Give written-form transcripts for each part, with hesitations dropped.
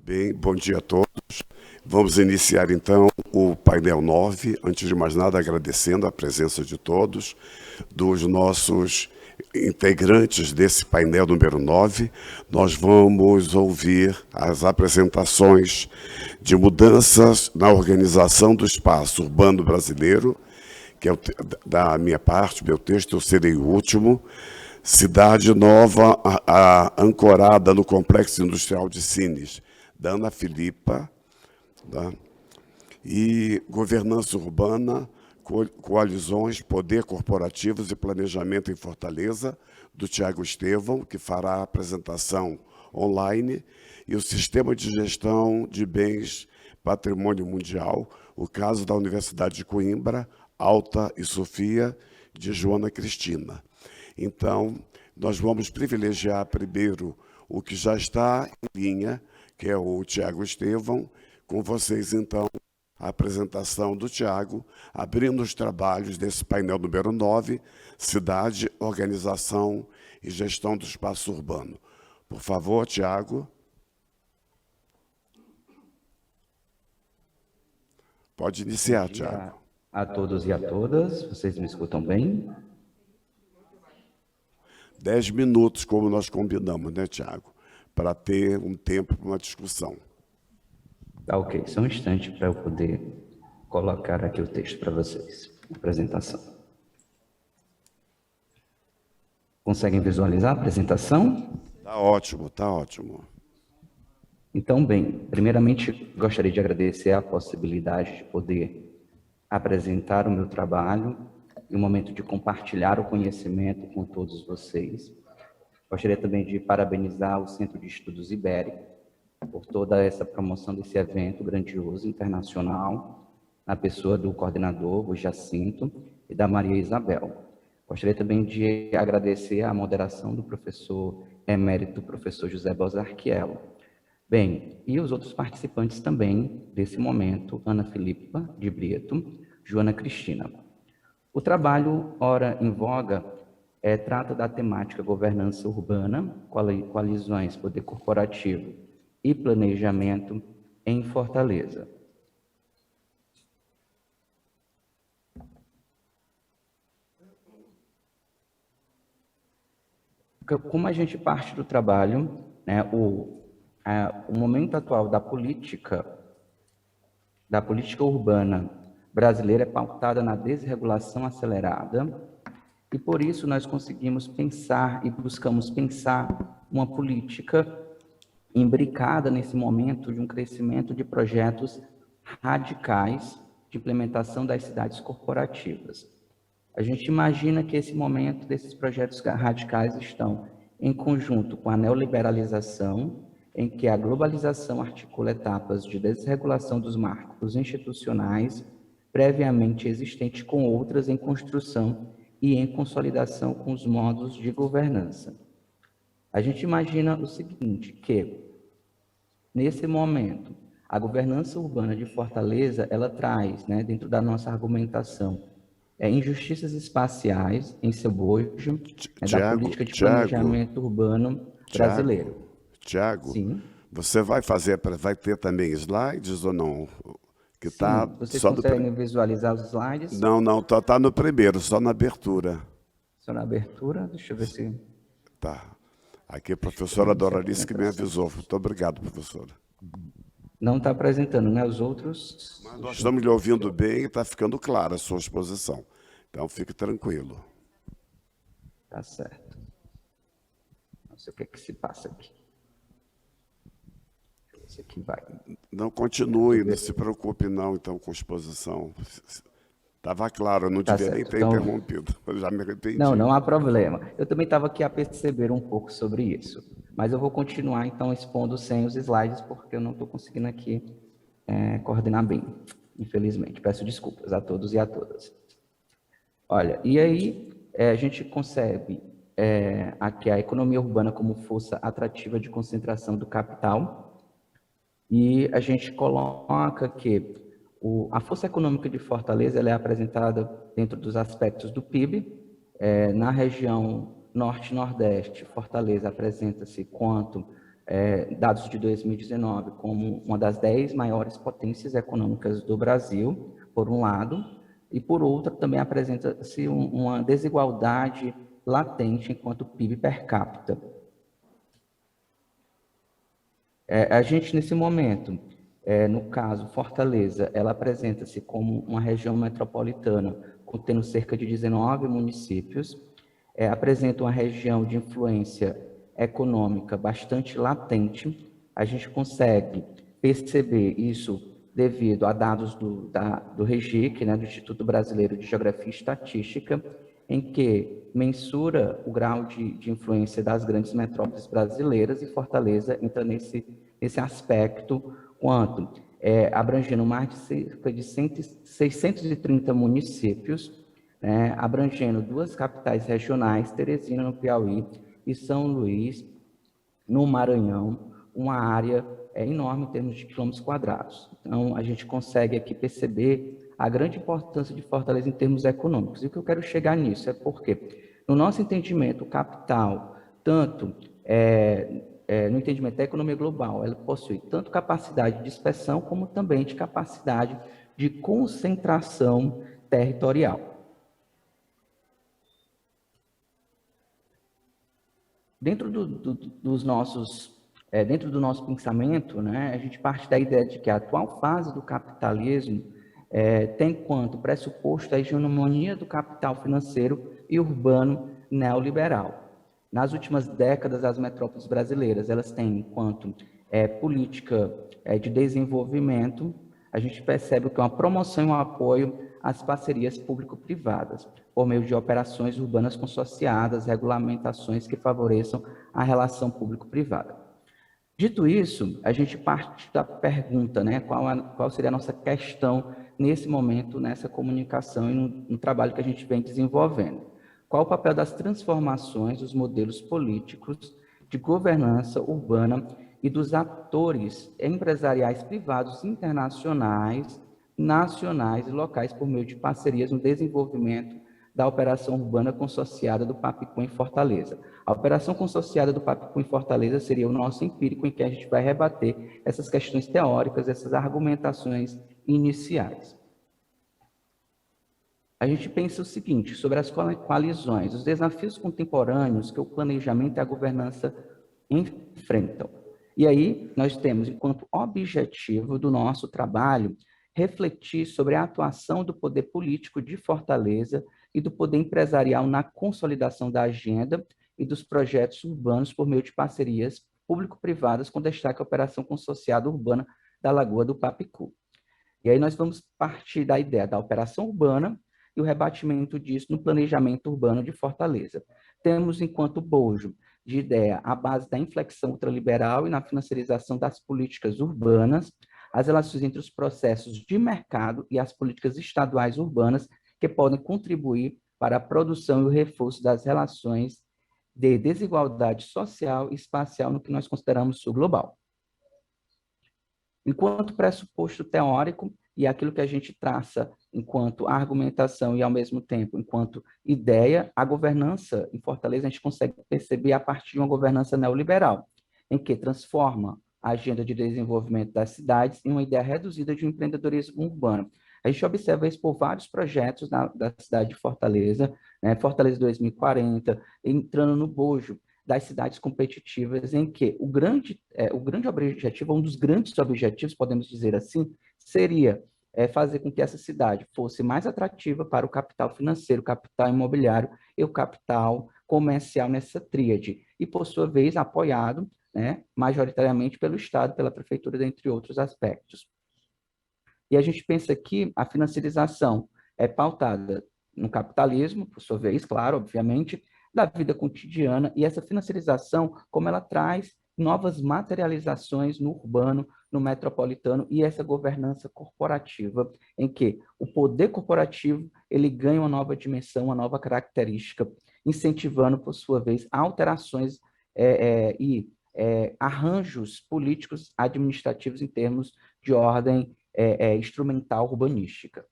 Bem, bom dia a todos. Vamos iniciar então o painel 9. Antes de mais nada, agradecendo a presença de todos, dos nossos integrantes desse painel número 9. Nós vamos ouvir as apresentações de mudanças na organização do espaço urbano brasileiro, que é da minha parte, meu texto, eu serei o último. Cidade Nova, ancorada no Complexo Industrial de Sines, da Ana Filipa, tá? E Governança Urbana, Coalizões, Poder Corporativos e Planejamento em Fortaleza, do Tiago Estevão, que fará a apresentação online, e o Sistema de Gestão de Bens Patrimônio Mundial, o caso da Universidade de Coimbra, Alta e Sofia, de Joana Cristina. Então, nós vamos privilegiar primeiro o que já está em linha, que é o Tiago Estevão. Com vocês, então, a apresentação do Tiago, abrindo os trabalhos desse painel número 9, Cidade, Organização e Gestão do Espaço Urbano. Por favor, Tiago. Pode iniciar, Tiago. A todos e a todas, vocês me escutam bem? 10 minutos, como nós combinamos, né, Tiago? Para ter um tempo para uma discussão. Tá ok, só um instante para eu poder colocar aqui o texto para vocês, a apresentação. Conseguem visualizar a apresentação? Tá ótimo, tá ótimo. Então, bem, primeiramente gostaria de agradecer a possibilidade de poder apresentar o meu trabalho e o momento de compartilhar o conhecimento com todos vocês. Gostaria também de parabenizar o Centro de Estudos Ibérico por toda essa promoção desse evento grandioso, internacional, na pessoa do coordenador, o Jacinto, e da Maria Isabel. Gostaria também de agradecer a moderação do professor emérito, professor José Bosarchiello. Bem, e os outros participantes também desse momento, Ana Filipa de Brito, Joana Cristina. O trabalho, ora em voga, trata da temática governança urbana, coalizões, poder corporativo e planejamento em Fortaleza. Como a gente parte do trabalho, né, o momento atual da política urbana brasileira é pautada na desregulação acelerada, e por isso nós conseguimos pensar e buscamos pensar uma política imbricada nesse momento de um crescimento de projetos radicais de implementação das cidades corporativas. A gente imagina que esse momento desses projetos radicais estão em conjunto com a neoliberalização, em que a globalização articula etapas de desregulação dos marcos institucionais previamente existentes com outras em construção e em consolidação com os modos de governança. A gente imagina o seguinte, que nesse momento, a governança urbana de Fortaleza, ela traz, né, dentro da nossa argumentação, injustiças espaciais em seu bojo, da política de planejamento urbano brasileiro. Tiago, sim. Você vai ter também slides ou não? Que sim, tá vocês conseguem visualizar os slides? Não, tá no primeiro, só na abertura. Só na abertura? Deixa eu ver se... Tá. Aqui a professora Doralice que me avisou. Muito obrigado, professora. Não está apresentando, né? Os outros... Mas nós estamos lhe ouvindo bem e está ficando clara a sua exposição. Então, fique tranquilo. Tá certo. Não sei o que é que se passa aqui. Esse aqui vai. Não continue, não se preocupe não, então, com a exposição. Estava claro, eu não devia nem ter interrompido. Eu já me arrependi. Não há problema. Eu também estava aqui a perceber um pouco sobre isso. Mas eu vou continuar, então, expondo sem os slides, porque eu não estou conseguindo aqui coordenar bem, infelizmente. Peço desculpas a todos e a todas. Olha, e aí a gente concebe aqui a economia urbana como força atrativa de concentração do capital, e a gente coloca que a força econômica de Fortaleza ela é apresentada dentro dos aspectos do PIB. Na região norte-nordeste, Fortaleza apresenta-se quanto dados de 2019 como uma das 10 maiores potências econômicas do Brasil, por um lado, e por outro também apresenta-se uma desigualdade latente enquanto PIB per capita. A gente, nesse momento, no caso, Fortaleza, ela apresenta-se como uma região metropolitana, contendo cerca de 19 municípios, apresenta uma região de influência econômica bastante latente. A gente consegue perceber isso devido a dados do REGIC, né, do Instituto Brasileiro de Geografia e Estatística, em que mensura o grau de influência das grandes metrópoles brasileiras, e Fortaleza entra nesse aspecto, quanto abrangendo mais de cerca de 630 municípios, né, abrangendo 2 capitais regionais, Teresina, no Piauí, e São Luís, no Maranhão, uma área enorme em termos de quilômetros quadrados. Então, a gente consegue aqui perceber a grande importância de Fortaleza em termos econômicos. E o que eu quero chegar nisso é porque, no nosso entendimento, o capital, tanto no entendimento da economia global, ela possui tanto capacidade de dispersão, como também de capacidade de concentração territorial. Dentro dentro do nosso pensamento, né, a gente parte da ideia de que a atual fase do capitalismo tem quanto pressuposto a hegemonia do capital financeiro e urbano neoliberal. Nas últimas décadas, as metrópoles brasileiras elas têm enquanto política de desenvolvimento, a gente percebe que é uma promoção e um apoio às parcerias público-privadas, por meio de operações urbanas consorciadas, regulamentações que favoreçam a relação público-privada. Dito isso, a gente parte da pergunta, né, qual seria a nossa questão nesse momento, nessa comunicação e no trabalho que a gente vem desenvolvendo. Qual o papel das transformações dos modelos políticos de governança urbana e dos atores empresariais privados internacionais, nacionais e locais por meio de parcerias no desenvolvimento da operação urbana consorciada do Papicu em Fortaleza. A operação consorciada do Papicu em Fortaleza seria o nosso empírico, em que a gente vai rebater essas questões teóricas, essas argumentações iniciais. A gente pensa o seguinte, sobre as coalizões, os desafios contemporâneos que o planejamento e a governança enfrentam. E aí, nós temos, enquanto objetivo do nosso trabalho, refletir sobre a atuação do poder político de Fortaleza e do poder empresarial na consolidação da agenda e dos projetos urbanos por meio de parcerias público-privadas, com destaque à operação consorciada urbana da Lagoa do Papicu. E aí nós vamos partir da ideia da operação urbana e o rebatimento disso no planejamento urbano de Fortaleza. Temos, enquanto bojo de ideia, a base da inflexão ultraliberal e na financiarização das políticas urbanas, as relações entre os processos de mercado e as políticas estaduais urbanas que podem contribuir para a produção e o reforço das relações de desigualdade social e espacial no que nós consideramos sul global. Enquanto pressuposto teórico e aquilo que a gente traça enquanto argumentação e, ao mesmo tempo, enquanto ideia, a governança em Fortaleza a gente consegue perceber a partir de uma governança neoliberal, em que transforma a agenda de desenvolvimento das cidades em uma ideia reduzida de um empreendedorismo urbano. A gente observa isso por vários projetos da cidade de Fortaleza, né? Fortaleza 2040, entrando no bojo das cidades competitivas, em que o grande objetivo, um dos grandes objetivos, podemos dizer assim, seria fazer com que essa cidade fosse mais atrativa para o capital financeiro, o capital imobiliário e o capital comercial nessa tríade, e, por sua vez, apoiado, né, majoritariamente pelo Estado, pela Prefeitura, dentre outros aspectos. E a gente pensa que a financiarização é pautada no capitalismo, por sua vez, claro, obviamente, da vida cotidiana, e essa financiarização, como ela traz novas materializações no urbano, no metropolitano, e essa governança corporativa, em que o poder corporativo ele ganha uma nova dimensão, uma nova característica, incentivando, por sua vez, alterações e arranjos políticos administrativos em termos de ordem instrumental urbanística.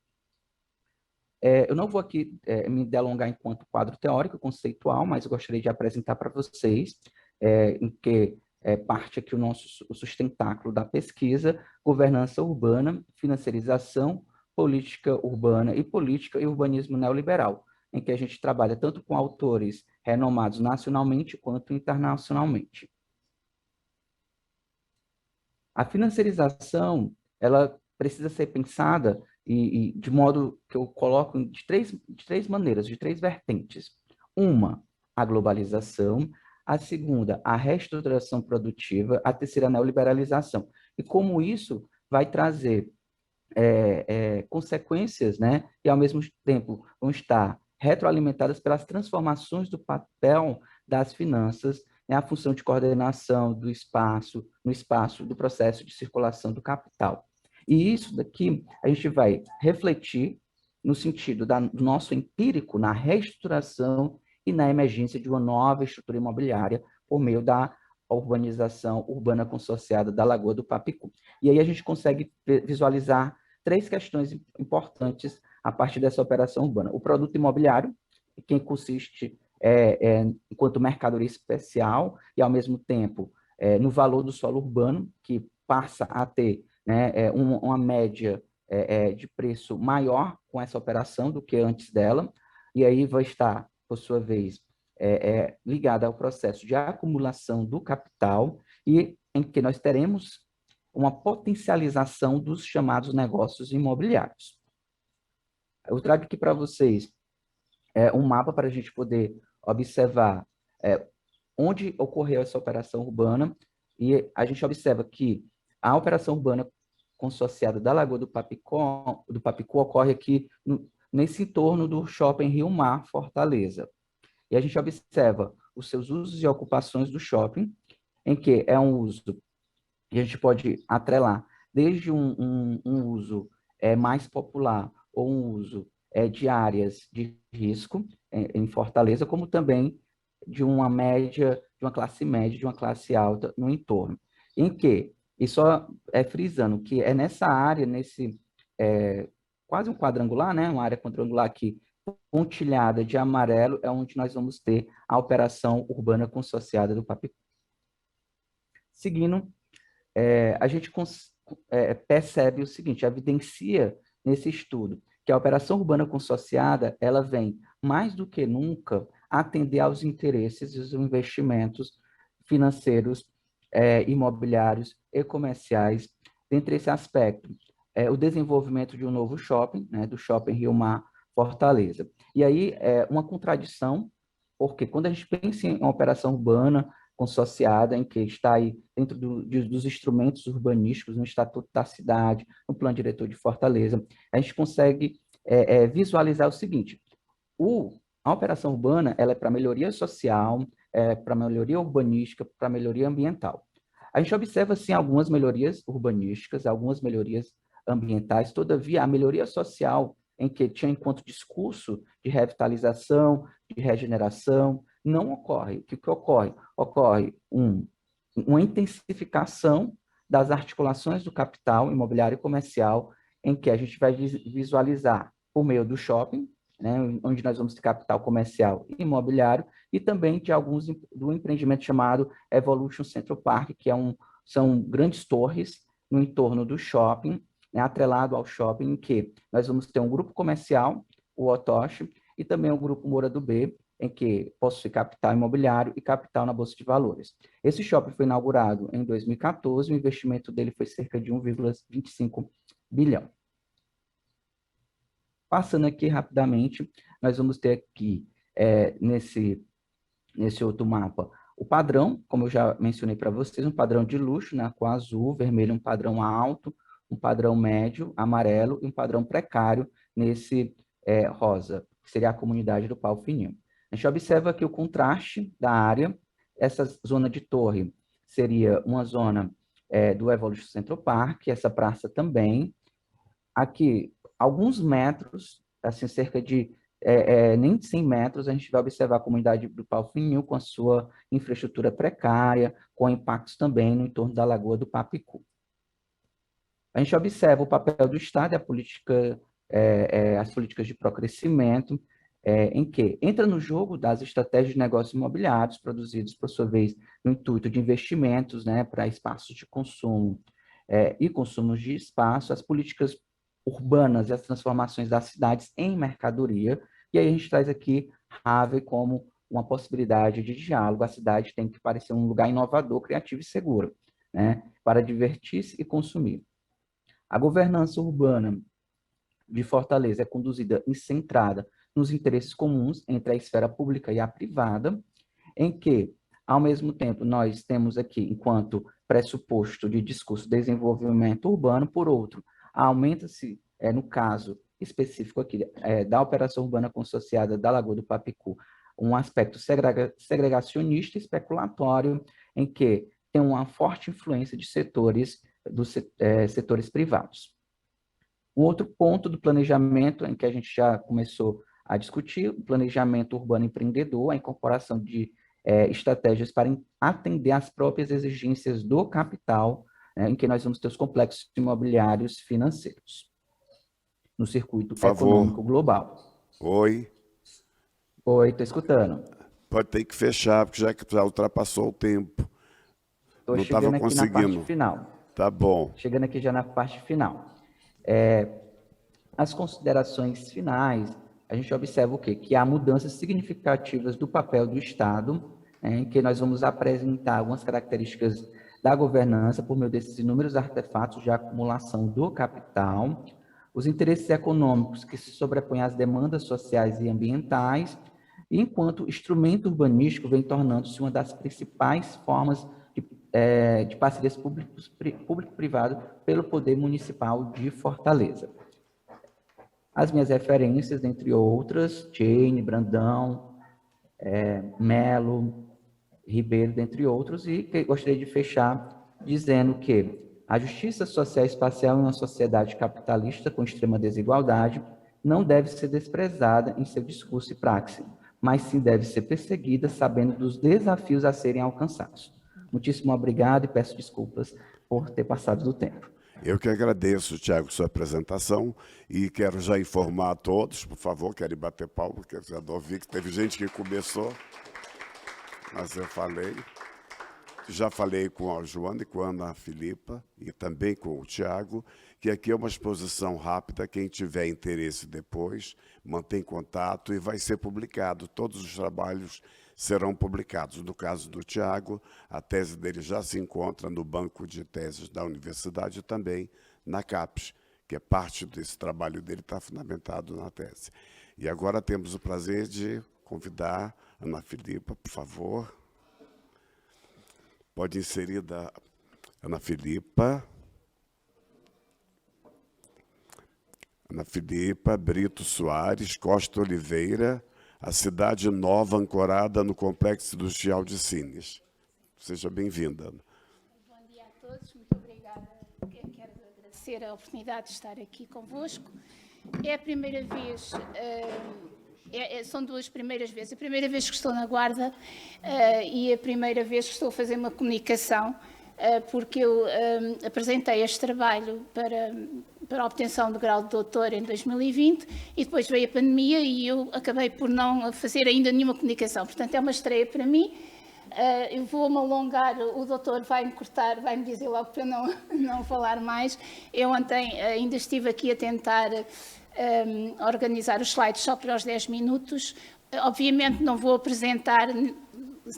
Eu não vou aqui me delongar enquanto quadro teórico, conceitual, mas eu gostaria de apresentar para vocês, em que parte aqui o sustentáculo da pesquisa, governança urbana, financiarização, política urbana e política e urbanismo neoliberal, em que a gente trabalha tanto com autores renomados nacionalmente quanto internacionalmente. A financiarização, ela precisa ser pensada e de modo que eu coloco de três maneiras, de três vertentes. Uma, a globalização; a segunda, a reestruturação produtiva; a terceira, a neoliberalização. E como isso vai trazer consequências, né? E ao mesmo tempo vão estar retroalimentadas pelas transformações do papel das finanças, né? A função de coordenação do espaço, no espaço do processo de circulação do capital. E isso daqui a gente vai refletir no sentido do nosso empírico na reestruturação e na emergência de uma nova estrutura imobiliária por meio da urbanização urbana consorciada da Lagoa do Papicu. E aí a gente consegue visualizar três questões importantes a partir dessa operação urbana. O produto imobiliário, que consiste enquanto mercadoria especial e, ao mesmo tempo, no valor do solo urbano, que passa a ter, né, uma média de preço maior com essa operação do que antes dela, e aí vai estar, por sua vez, ligada ao processo de acumulação do capital, e em que nós teremos uma potencialização dos chamados negócios imobiliários. Eu trago aqui para vocês um mapa para a gente poder observar onde ocorreu essa operação urbana, e a gente observa que a operação urbana consorciada da Lagoa do Papicu ocorre aqui nesse entorno do Shopping Rio Mar, Fortaleza. E a gente observa os seus usos e ocupações do shopping, em que é um uso que a gente pode atrelar desde um uso mais popular ou um uso de áreas de risco em Fortaleza, como também de uma média, de uma classe média, de uma classe alta no entorno. Em que, e só frisando, que é nessa área, quase um quadrangular, né? Uma área quadrangular aqui, pontilhada de amarelo, é onde nós vamos ter a operação urbana consorciada do Papicu. Seguindo, a gente percebe o seguinte, evidencia nesse estudo que a operação urbana consorciada, ela vem mais do que nunca atender aos interesses e os investimentos financeiros, imobiliários e comerciais. Dentre esse aspecto, o desenvolvimento de um novo shopping, né, do Shopping Rio Mar Fortaleza. E aí, uma contradição, porque quando a gente pensa em uma operação urbana consorciada, em que está aí dentro dos instrumentos urbanísticos, no Estatuto da Cidade, no Plano Diretor de Fortaleza, a gente consegue visualizar o seguinte: a operação urbana ela é para melhoria social, para melhoria urbanística, para melhoria ambiental. A gente observa, sim, algumas melhorias urbanísticas, algumas melhorias ambientais, todavia, a melhoria social, em que tinha enquanto discurso de revitalização, de regeneração, não ocorre. O que ocorre? Ocorre uma intensificação das articulações do capital imobiliário e comercial, em que a gente vai visualizar por meio do shopping, né, onde nós vamos ter capital comercial e imobiliário, e também de do empreendimento chamado Evolution Central Park, que são grandes torres no entorno do shopping, né, atrelado ao shopping, em que nós vamos ter um grupo comercial, o Otoshi, e também o grupo Moura do B, em que possui capital imobiliário e capital na Bolsa de Valores. Esse shopping foi inaugurado em 2014, o investimento dele foi cerca de 1,25 bilhão. Passando aqui rapidamente, nós vamos ter aqui, nesse outro mapa, o padrão, como eu já mencionei para vocês, um padrão de luxo, né, com azul, vermelho, um padrão alto, um padrão médio, amarelo, e um padrão precário nesse rosa, que seria a comunidade do Pau Fininho. A gente observa aqui o contraste da área. Essa zona de torre seria uma zona do Evolution Central Park, essa praça também. Aqui, alguns metros, assim, cerca de nem 100 metros, a gente vai observar a comunidade do Pau Fininho com a sua infraestrutura precária, com impactos também no entorno da Lagoa do Papicu. A gente observa o papel do Estado e a política, as políticas de procrescimento, em que entra no jogo das estratégias de negócios imobiliários produzidos, por sua vez, no intuito de investimentos, né, para espaços de consumo e consumos de espaço, as políticas urbanas e as transformações das cidades em mercadoria. E aí a gente traz aqui Harvey como uma possibilidade de diálogo. A cidade tem que parecer um lugar inovador, criativo e seguro, né, para divertir-se e consumir. A governança urbana de Fortaleza é conduzida e centrada nos interesses comuns entre a esfera pública e a privada, em que, ao mesmo tempo, nós temos aqui, enquanto pressuposto de discurso de desenvolvimento urbano, por outro, aumenta-se, no caso específico aqui, da operação urbana consociada da Lagoa do Papicu, um aspecto segregacionista e especulatório, em que tem uma forte influência de setores, setores privados. Um outro ponto do planejamento, em que a gente já começou a discutir, o planejamento urbano empreendedor, a incorporação de estratégias para atender às próprias exigências do capital, em que nós vamos ter os complexos imobiliários financeiros, no circuito econômico global. Oi. Oi, estou escutando. Pode ter que fechar, porque já ultrapassou o tempo. Estou chegando aqui na parte final. Tá bom. Chegando aqui já na parte final. As considerações finais, a gente observa o quê? Que há mudanças significativas do papel do Estado, em que nós vamos apresentar algumas características da governança por meio desses inúmeros artefatos de acumulação do capital, os interesses econômicos que se sobrepõem às demandas sociais e ambientais, e enquanto instrumento urbanístico vem tornando-se uma das principais formas de parcerias público-privado pelo Poder Municipal de Fortaleza. As minhas referências, dentre outras, Jane, Brandão, Melo, Ribeiro, dentre outros, e que gostaria de fechar dizendo que a justiça social e espacial em uma sociedade capitalista com extrema desigualdade não deve ser desprezada em seu discurso e praxe, mas sim deve ser perseguida sabendo dos desafios a serem alcançados. Muitíssimo obrigado e peço desculpas por ter passado do tempo. Eu que agradeço, Tiago, sua apresentação e quero já informar a todos, por favor, querem bater palma, porque eu já ouvi que teve gente que começou, mas eu já falei com a Joana e com a Ana Filipa e também com o Tiago, que aqui é uma exposição rápida, quem tiver interesse depois, mantém contato e vai ser publicado, todos os trabalhos serão publicados. No caso do Tiago, a tese dele já se encontra no banco de teses da universidade e também na CAPES, que é parte desse trabalho dele, está fundamentado na tese. E agora temos o prazer de convidar a Ana Filipa, por favor. Pode inserir da Ana Filipa. Ana Filipa Brito Soares Costa Oliveira, a cidade nova ancorada no Complexo Industrial de Sines. Seja bem-vinda, Ana. Bom dia a todos, muito obrigada. Quero agradecer a oportunidade de estar aqui convosco. É a primeira vez, são duas primeiras vezes. A primeira vez que estou na Guarda e a primeira vez que estou a fazer uma comunicação, porque eu apresentei este trabalho para a obtenção do grau de doutor em 2020 e depois veio a pandemia e eu acabei por não fazer ainda nenhuma comunicação. Portanto, é uma estreia para mim. Eu vou-me alongar, o doutor vai-me cortar, vai-me dizer logo para eu não falar mais. Eu ontem ainda estive aqui a tentar organizar os slides só para os 10 minutos. Obviamente não vou apresentar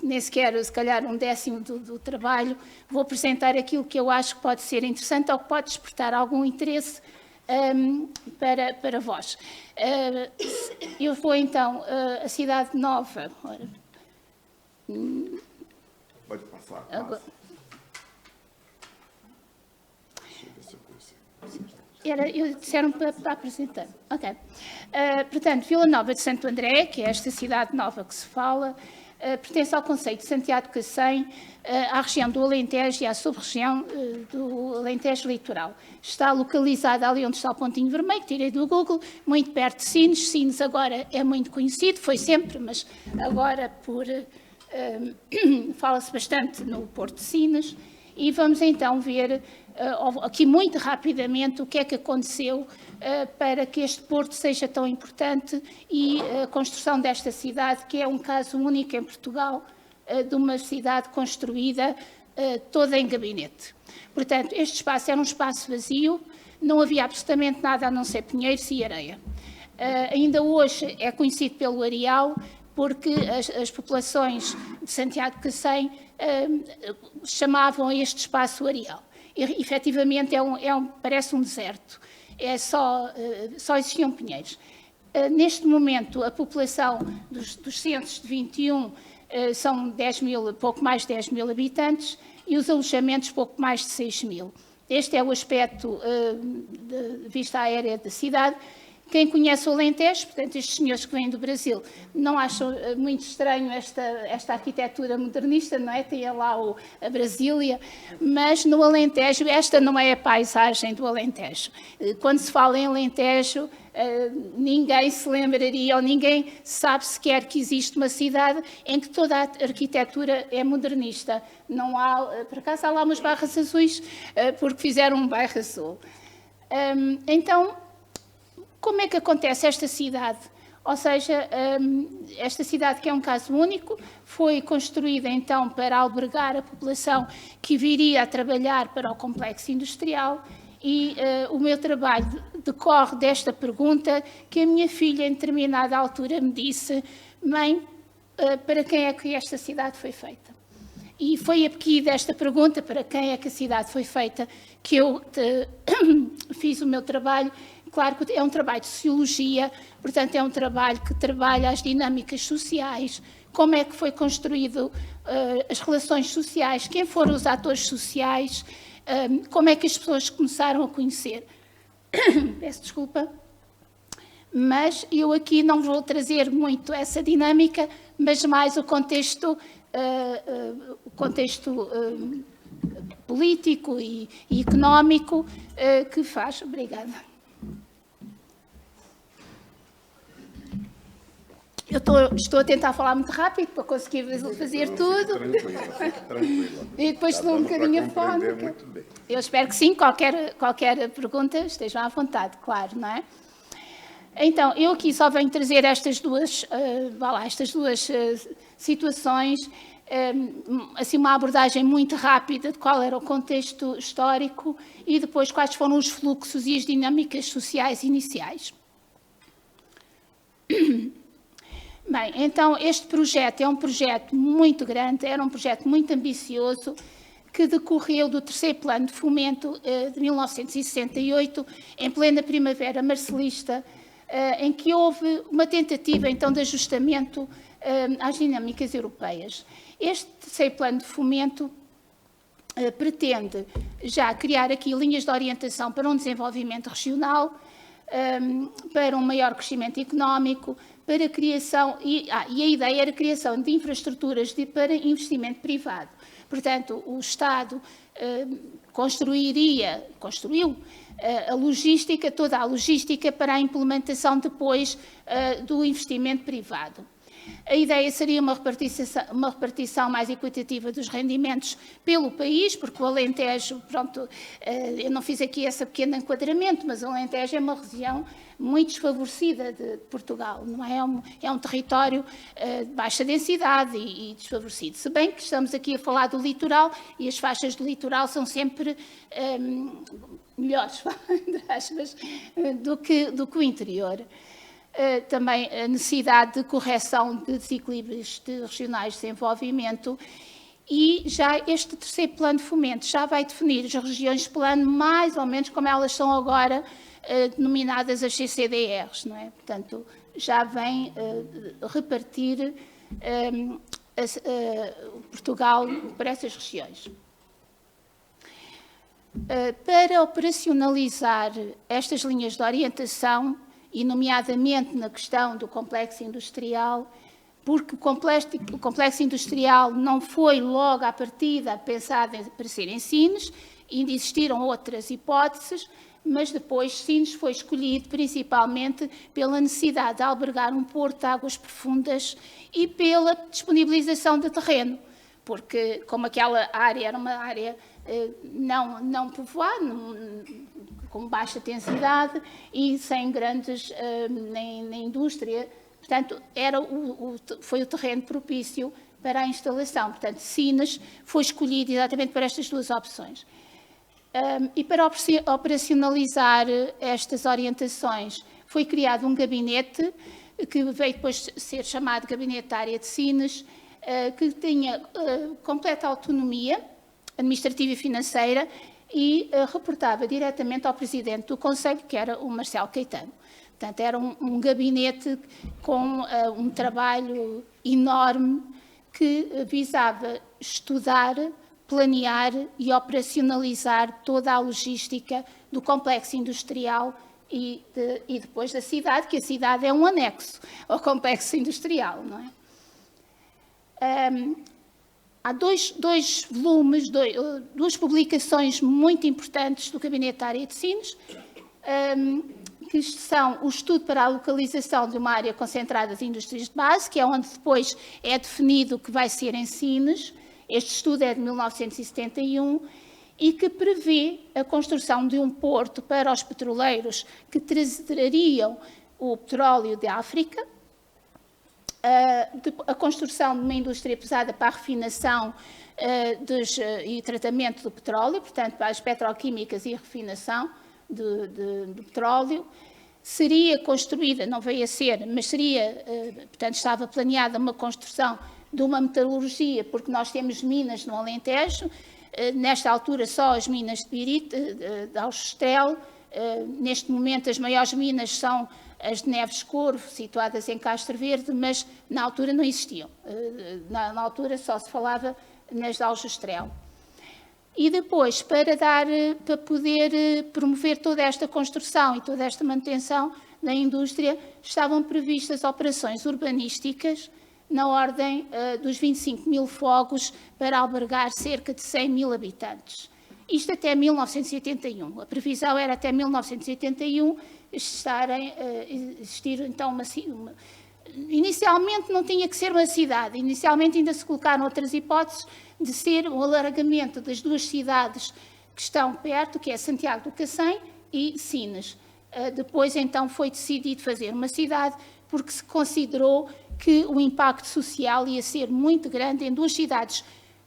nem sequer, se calhar, 1/10 do trabalho. Vou apresentar aquilo que eu acho que pode ser interessante ou que pode despertar algum interesse para vós. Eu vou, então, a Cidade Nova. Ora, pode passar. Eu disseram para apresentar. Ok. Portanto, Vila Nova de Santo André, que é esta cidade nova que se fala, pertence ao conceito de Santiago de Cacém, à região do Alentejo e à sub-região do Alentejo Litoral. Está localizada ali onde está o pontinho vermelho, que tirei do Google, muito perto de Sines. Sines agora é muito conhecido, foi sempre, mas agora fala-se bastante no Porto de Sines. e vamos então ver aqui muito rapidamente o que é que aconteceu para que este porto seja tão importante e a construção desta cidade, que é um caso único em Portugal, de uma cidade construída toda em gabinete. Portanto, este espaço era um espaço vazio, não havia absolutamente nada a não ser pinheiros e areia. Ainda hoje é conhecido pelo areal, porque as populações de Santiago de Cacém chamavam este espaço areal. E, efetivamente, parece um deserto, só existiam pinheiros. Neste momento, a população dos censos de 21 são 10 mil, pouco mais de 10 mil habitantes, e os alojamentos pouco mais de 6 mil. Este é o aspecto de vista aérea da cidade. Quem conhece o Alentejo, portanto, estes senhores que vêm do Brasil, não acham muito estranho esta arquitetura modernista, não é? Tem lá a Brasília, mas no Alentejo, esta não é a paisagem do Alentejo. Quando se fala em Alentejo, ninguém se lembraria, ou ninguém sabe sequer que existe uma cidade em que toda a arquitetura é modernista. Não há, por acaso há lá umas barras azuis, porque fizeram um bairro azul. Então, como é que acontece esta cidade? Ou seja, esta cidade, que é um caso único, foi construída então para albergar a população que viria a trabalhar para o complexo industrial, e o meu trabalho decorre desta pergunta que a minha filha, em determinada altura, me disse: mãe, para quem é que esta cidade foi feita? E foi aqui desta pergunta, para quem é que a cidade foi feita, que eu fiz o meu trabalho. Claro que é um trabalho de sociologia, portanto é um trabalho que trabalha as dinâmicas sociais, como é que foi construído as relações sociais, quem foram os atores sociais, como é que as pessoas começaram a conhecer. Peço desculpa, mas eu aqui não vou trazer muito essa dinâmica, mas mais o contexto político e económico que faz. Obrigada. Eu estou a tentar falar muito rápido para conseguir fazer tudo. Tranquila. E depois estou um bocadinho afónica. Eu espero que sim, qualquer pergunta estejam à vontade, claro, não é? Então, eu aqui só venho trazer estas duas situações, assim uma abordagem muito rápida de qual era o contexto histórico e depois quais foram os fluxos e as dinâmicas sociais iniciais. Bem, então este projeto é um projeto muito grande, era um projeto muito ambicioso, que decorreu do terceiro plano de fomento de 1968, em plena primavera marcelista, em que houve uma tentativa então de ajustamento às dinâmicas europeias. Este terceiro plano de fomento pretende já criar aqui linhas de orientação para um desenvolvimento regional, para um maior crescimento económico, para a criação, e a ideia era a criação de infraestruturas para investimento privado. Portanto, o Estado construiu a logística, toda a logística para a implementação depois do investimento privado. A ideia seria uma repartição mais equitativa dos rendimentos pelo país, porque o Alentejo, pronto, eu não fiz aqui esse pequeno enquadramento, mas o Alentejo é uma região muito desfavorecida de Portugal, não é? É um território de baixa densidade e desfavorecido. Se bem que estamos aqui a falar do litoral e as faixas do litoral são sempre melhores, do que o interior. Também a necessidade de correção de desequilíbrios regionais de desenvolvimento, e já este terceiro plano de fomento já vai definir as regiões de plano mais ou menos como elas são agora denominadas as CCDRs, não é? Portanto, já vem repartir Portugal por essas regiões. Para operacionalizar estas linhas de orientação, e nomeadamente na questão do complexo industrial, porque o complexo industrial não foi logo à partida pensado para serem Sines, ainda existiram outras hipóteses, mas depois Sines foi escolhido principalmente pela necessidade de albergar um porto de águas profundas e pela disponibilização de terreno, porque como aquela área era uma área não povoada, com baixa densidade e sem grandes, nem indústria, portanto, foi o terreno propício para a instalação. Portanto, Sines foi escolhido exatamente para estas duas opções. E para operacionalizar estas orientações, foi criado um gabinete, que veio depois ser chamado Gabinete da Área de Sines, que tinha completa autonomia administrativa e financeira e reportava diretamente ao Presidente do Conselho, que era o Marcelo Caetano. Portanto, era um gabinete com um trabalho enorme que visava estudar, planear e operacionalizar toda a logística do complexo industrial e depois da cidade, que a cidade é um anexo ao complexo industrial, não é? Há dois volumes, duas publicações muito importantes do Gabinete da Área de Sines, que são o estudo para a localização de uma área concentrada de indústrias de base, que é onde depois é definido o que vai ser em Sines. Este estudo é de 1971 e que prevê a construção de um porto para os petroleiros que trariam o petróleo da África, a construção de uma indústria pesada para a refinação e tratamento do petróleo, portanto, para as petroquímicas e a refinação do petróleo. Seria construída, não veio a ser, mas seria, portanto, estava planeada uma construção de uma metalurgia, porque nós temos minas no Alentejo, nesta altura só as minas de Pirite, de Aljustrel. Neste momento as maiores minas são as de Neves Corvo, situadas em Castro Verde, mas na altura não existiam. Na altura só se falava nas de Aljustrel. E depois, para poder promover toda esta construção e toda esta manutenção da indústria, estavam previstas operações urbanísticas na ordem dos 25 mil fogos para albergar cerca de 100 mil habitantes. Isto até 1981. A previsão era até 1981 existir então inicialmente não tinha que ser uma cidade, inicialmente ainda se colocaram outras hipóteses de ser o alargamento das duas cidades que estão perto, que é Santiago do Cacém e Sines. Depois então foi decidido fazer uma cidade porque se considerou que o impacto social ia ser muito grande em duas cidades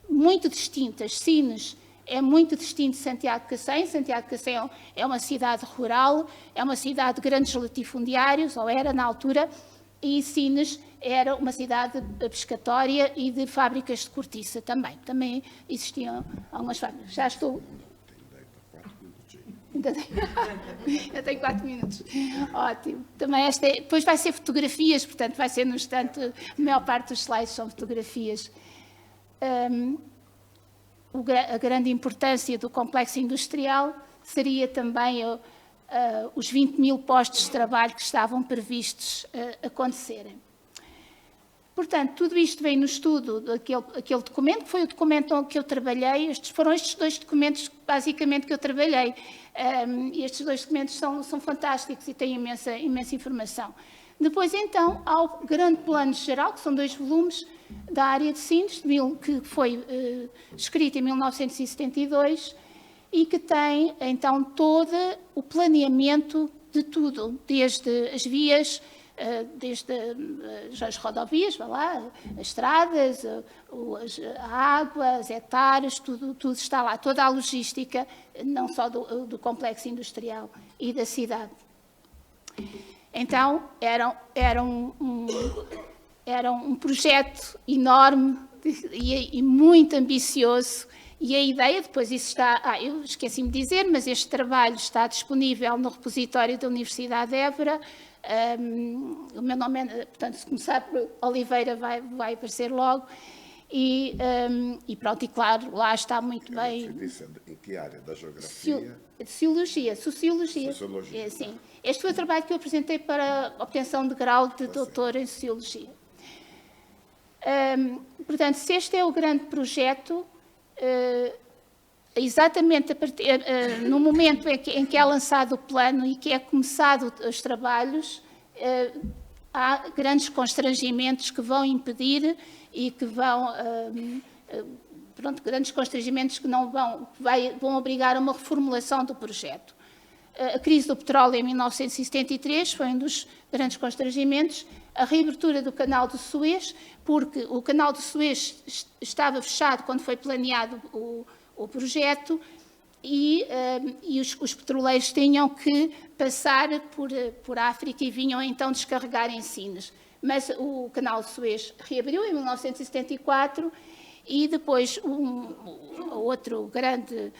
muito distintas. Sines é muito distinto de Santiago de Cacém. Santiago de Cacém é uma cidade rural, é uma cidade de grandes latifundiários, ou era na altura, e Sines era uma cidade pescatória e de fábricas de cortiça também. Também existiam algumas fábricas. Já estou... Eu tenho 4 minutos. Ótimo. Também depois vai ser fotografias, portanto vai ser no instante, a maior parte dos slides são fotografias. A grande importância do complexo industrial seria também os 20 mil postos de trabalho que estavam previstos acontecerem. Portanto, tudo isto vem no estudo daquele documento, que foi o documento que eu trabalhei. Foram estes dois documentos, basicamente, que eu trabalhei. E estes dois documentos são fantásticos e têm imensa informação. Depois, então, há o grande plano geral, que são 2 volumes, da área de Sines, que foi escrito em 1972 e que tem, então, todo o planeamento de tudo, desde as vias, desde as rodovias, as estradas, a água, as hectares, tudo está lá, toda a logística, não só do complexo industrial e da cidade. Então, era um projeto enorme e muito ambicioso. E a ideia, depois isso está... eu esqueci-me de dizer, mas este trabalho está disponível no repositório da Universidade de Évora. O meu nome é... Portanto, se começar por Oliveira, vai aparecer logo. E pronto, e claro, lá está muito bem... Em que área? Da geografia? Sociologia. Sim. Este foi o trabalho que eu apresentei para a obtenção de grau de doutor em Sociologia. Portanto, se este é o grande projeto, exatamente no momento em que é lançado o plano e que é começado os trabalhos, há grandes constrangimentos que vão impedir e que vão pronto, grandes constrangimentos que não vão obrigar a uma reformulação do projeto. A crise do petróleo em 1973 foi um dos grandes constrangimentos, a reabertura do canal de Suez, porque o canal de Suez estava fechado quando foi planeado o projeto e os petroleiros tinham que passar por África e vinham então descarregar em Sines. Mas o canal de Suez reabriu em 1974 e depois outro grande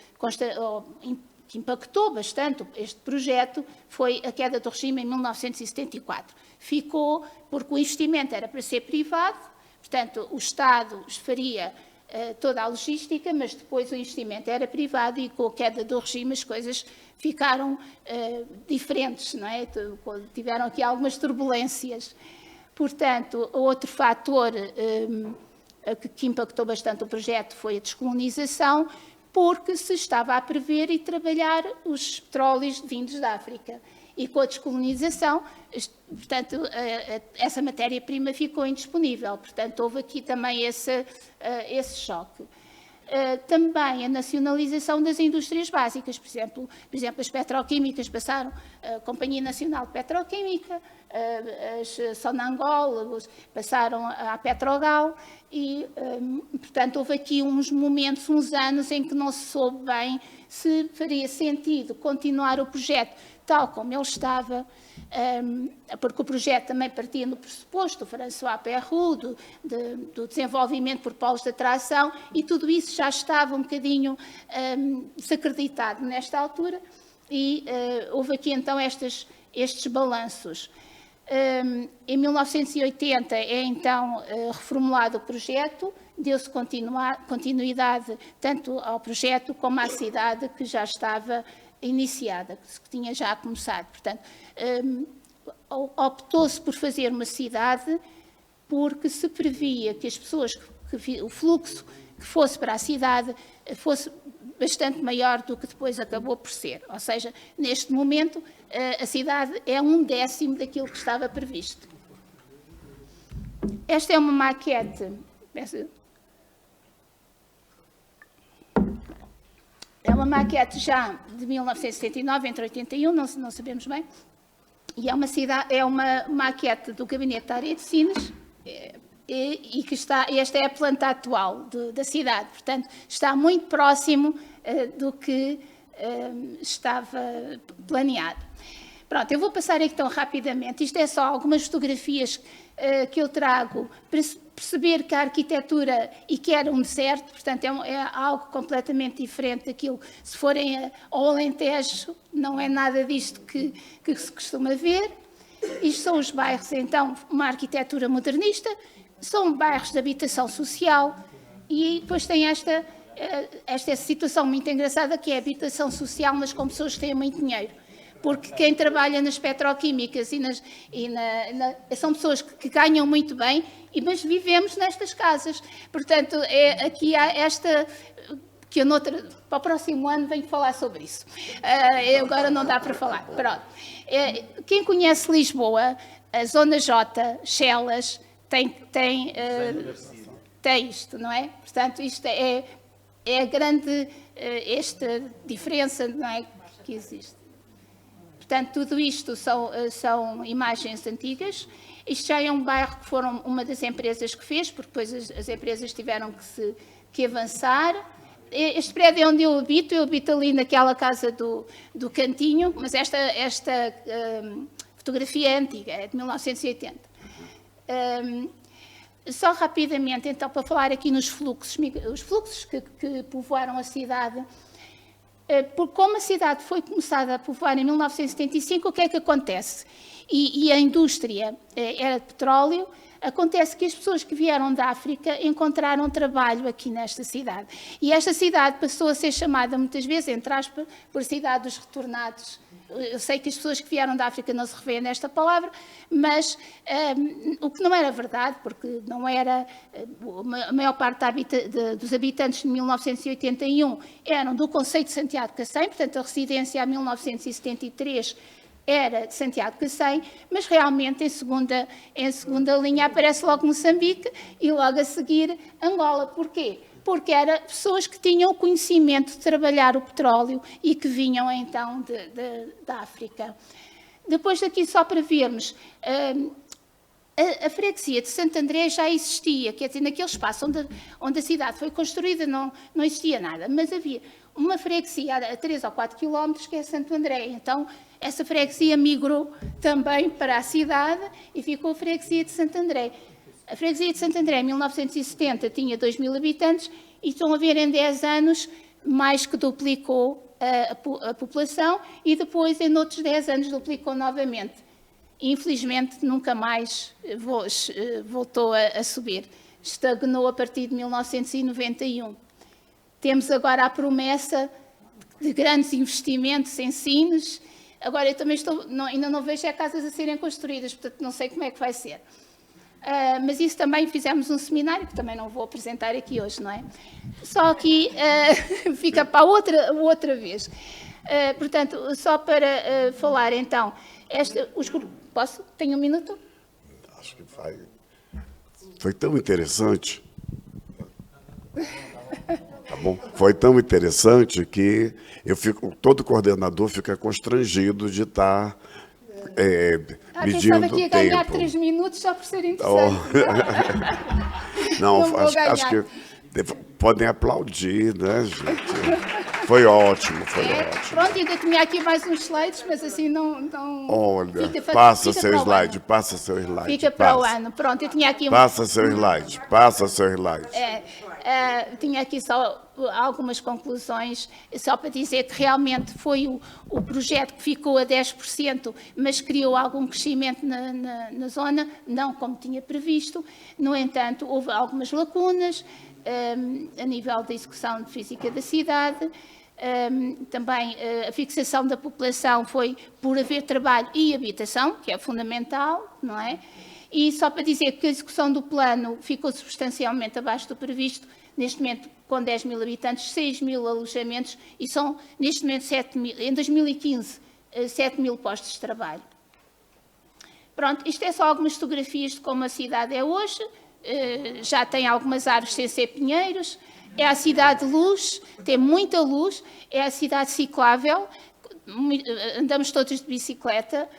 que impactou bastante este projeto foi a queda do regime em 1974. Ficou porque o investimento era para ser privado, portanto o Estado faria toda a logística, mas depois o investimento era privado e com a queda do regime as coisas ficaram diferentes, não é? Tiveram aqui algumas turbulências. Portanto, outro fator que impactou bastante o projeto foi a descolonização, porque se estava a prever e trabalhar os petróleos vindos da África. E com a descolonização, portanto, essa matéria-prima ficou indisponível. Portanto, houve aqui também esse choque. Também a nacionalização das indústrias básicas, por exemplo, as petroquímicas passaram, a Companhia Nacional de Petroquímica, as Sonangol passaram à Petrogal e, portanto, houve aqui uns momentos, uns anos em que não se soube bem se faria sentido continuar o projeto tal como ele estava, porque o projeto também partia no pressuposto do François Peyroux, do desenvolvimento por polos de atração, e tudo isso já estava um bocadinho desacreditado nesta altura, e houve aqui então estes balanços. Em 1980 é então reformulado o projeto, deu-se continuidade tanto ao projeto como à cidade que já estava iniciada, que tinha já começado. Portanto, optou-se por fazer uma cidade porque se previa que as pessoas, o fluxo que fosse para a cidade fosse bastante maior do que depois acabou por ser. Ou seja, neste momento, a cidade é 1/10 daquilo que estava previsto. Esta é uma maquete. É uma maquete já de 1979, entre 81, não sabemos bem, e é uma maquete do Gabinete da Área de Sines, e que esta é a planta atual da cidade, portanto, está muito próximo do que estava planeado. Pronto, eu vou passar então rapidamente, isto é só algumas fotografias que eu trago para perceber que a arquitetura e que era um deserto, portanto é algo completamente diferente daquilo, se forem ao Alentejo, não é nada disto que se costuma ver. Isto são os bairros, então, uma arquitetura modernista, são bairros de habitação social e depois tem esta situação muito engraçada que é a habitação social, mas com pessoas que têm muito dinheiro. Porque quem trabalha nas petroquímicas são pessoas que ganham muito bem, mas vivemos nestas casas. Portanto, aqui há esta, que eu para o próximo ano venho falar sobre isso. Agora não dá para falar. Pronto. Quem conhece Lisboa, a Zona J, Chelas, tem isto, não é? Portanto, isto é a grande esta diferença, não é, que existe. Portanto, tudo isto são imagens antigas. Isto já é um bairro que foram uma das empresas que fez, porque depois as empresas tiveram que avançar. Este prédio é onde eu habito ali naquela casa do Cantinho, mas esta fotografia é antiga, é de 1980. Só rapidamente, então, para falar aqui nos fluxos, os fluxos que povoaram a cidade. Porque como a cidade foi começada a povoar em 1975, o que é que acontece? E a indústria era de petróleo, acontece que as pessoas que vieram da África encontraram trabalho aqui nesta cidade. E esta cidade passou a ser chamada muitas vezes, entre aspas, por cidade dos retornados. Eu sei que as pessoas que vieram da África não se revêem nesta palavra, mas o que não era verdade, porque não era, a maior parte dos habitantes de 1981 eram do conceito de Santiago de Cacém, portanto a residência a 1973 era de Santiago de Cacém, mas realmente em segunda linha aparece logo Moçambique e logo a seguir Angola. Porquê? porque eram pessoas que tinham o conhecimento de trabalhar o petróleo e que vinham então da África. Depois daqui, só para vermos, a freguesia de Santo André já existia, quer dizer, naquele espaço onde a cidade foi construída não existia nada, mas havia uma freguesia a 3 ou 4 quilómetros que é Santo André. Então, essa freguesia migrou também para a cidade e ficou a freguesia de Santo André. A freguesia de Santo André, em 1970, tinha 2.000 habitantes e estão a ver em 10 anos mais que duplicou a população e depois, em outros 10 anos, duplicou novamente. Infelizmente, nunca mais voltou a subir. Estagnou a partir de 1991. Temos agora a promessa de grandes investimentos em Sines. Agora, eu também ainda não vejo casas a serem construídas, portanto, não sei como é que vai ser. Mas isso também fizemos um seminário, que também não vou apresentar aqui hoje, não é? Só aqui fica para outra vez. Portanto, só para falar então, posso? Tenho um minuto? Acho que vai. Foi tão interessante. Tá bom? Foi tão interessante que todo coordenador fica constrangido de estar medindo pensava que ia ganhar tempo. 3 minutos só por ser interessante. Não, Não vou acho que podem aplaudir, né, gente? Foi ótimo, foi ótimo. Pronto, ainda tinha aqui mais uns slides, mas assim não... Olha, passa seu slide. Fica para o ano. Pronto, eu tinha aqui... Passa seu slide. Tinha aqui só algumas conclusões, só para dizer que realmente foi o projeto que ficou a 10%, mas criou algum crescimento na zona, não como tinha previsto. No entanto, houve algumas lacunas a nível da execução de física da cidade. Também a fixação da população foi por haver trabalho e habitação, que é fundamental, não é? E só para dizer que a execução do plano ficou substancialmente abaixo do previsto, neste momento com 10.000 habitantes, 6.000 alojamentos e são, neste momento, 7.000, em 2015, 7.000 postos de trabalho. Pronto, isto é só algumas fotografias de como a cidade é hoje, já tem algumas árvores sem ser pinheiros, é a cidade de luz, tem muita luz, é a cidade ciclável, andamos todos de bicicleta,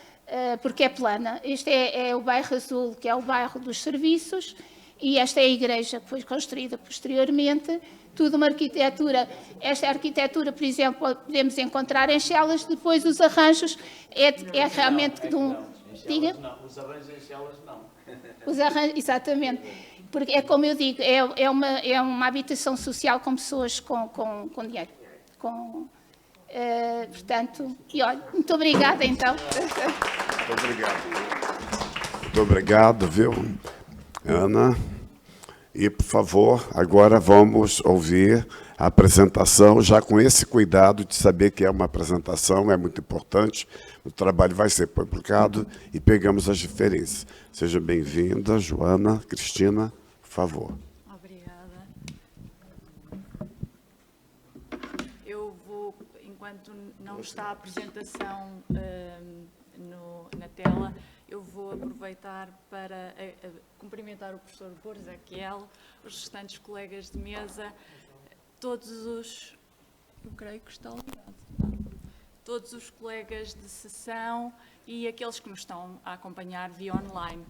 porque é plana. Este é o bairro Azul, que é o bairro dos serviços, e esta é a igreja que foi construída posteriormente. Tudo uma arquitetura. Esta arquitetura, por exemplo, podemos encontrar em Chelas, depois os arranjos é realmente de um... Diga? Não, os arranjos em Chelas não. Os arranjos, exatamente. Porque é como eu digo, é uma habitação social com pessoas com dinheiro. Portanto, e olha, muito obrigada então. Muito obrigado. Muito obrigado, viu, Ana? E, por favor, agora vamos ouvir a apresentação, já com esse cuidado de saber que é uma apresentação, é muito importante, o trabalho vai ser publicado e pegamos as diferenças. Seja bem-vinda, Joana, Cristina, por favor. Obrigada. Eu vou, enquanto não está a apresentação na tela, eu vou aproveitar para cumprimentar o professor Borzaquiel, os restantes colegas de mesa, eu creio que está ligado, todos os colegas de sessão e aqueles que nos estão a acompanhar via online.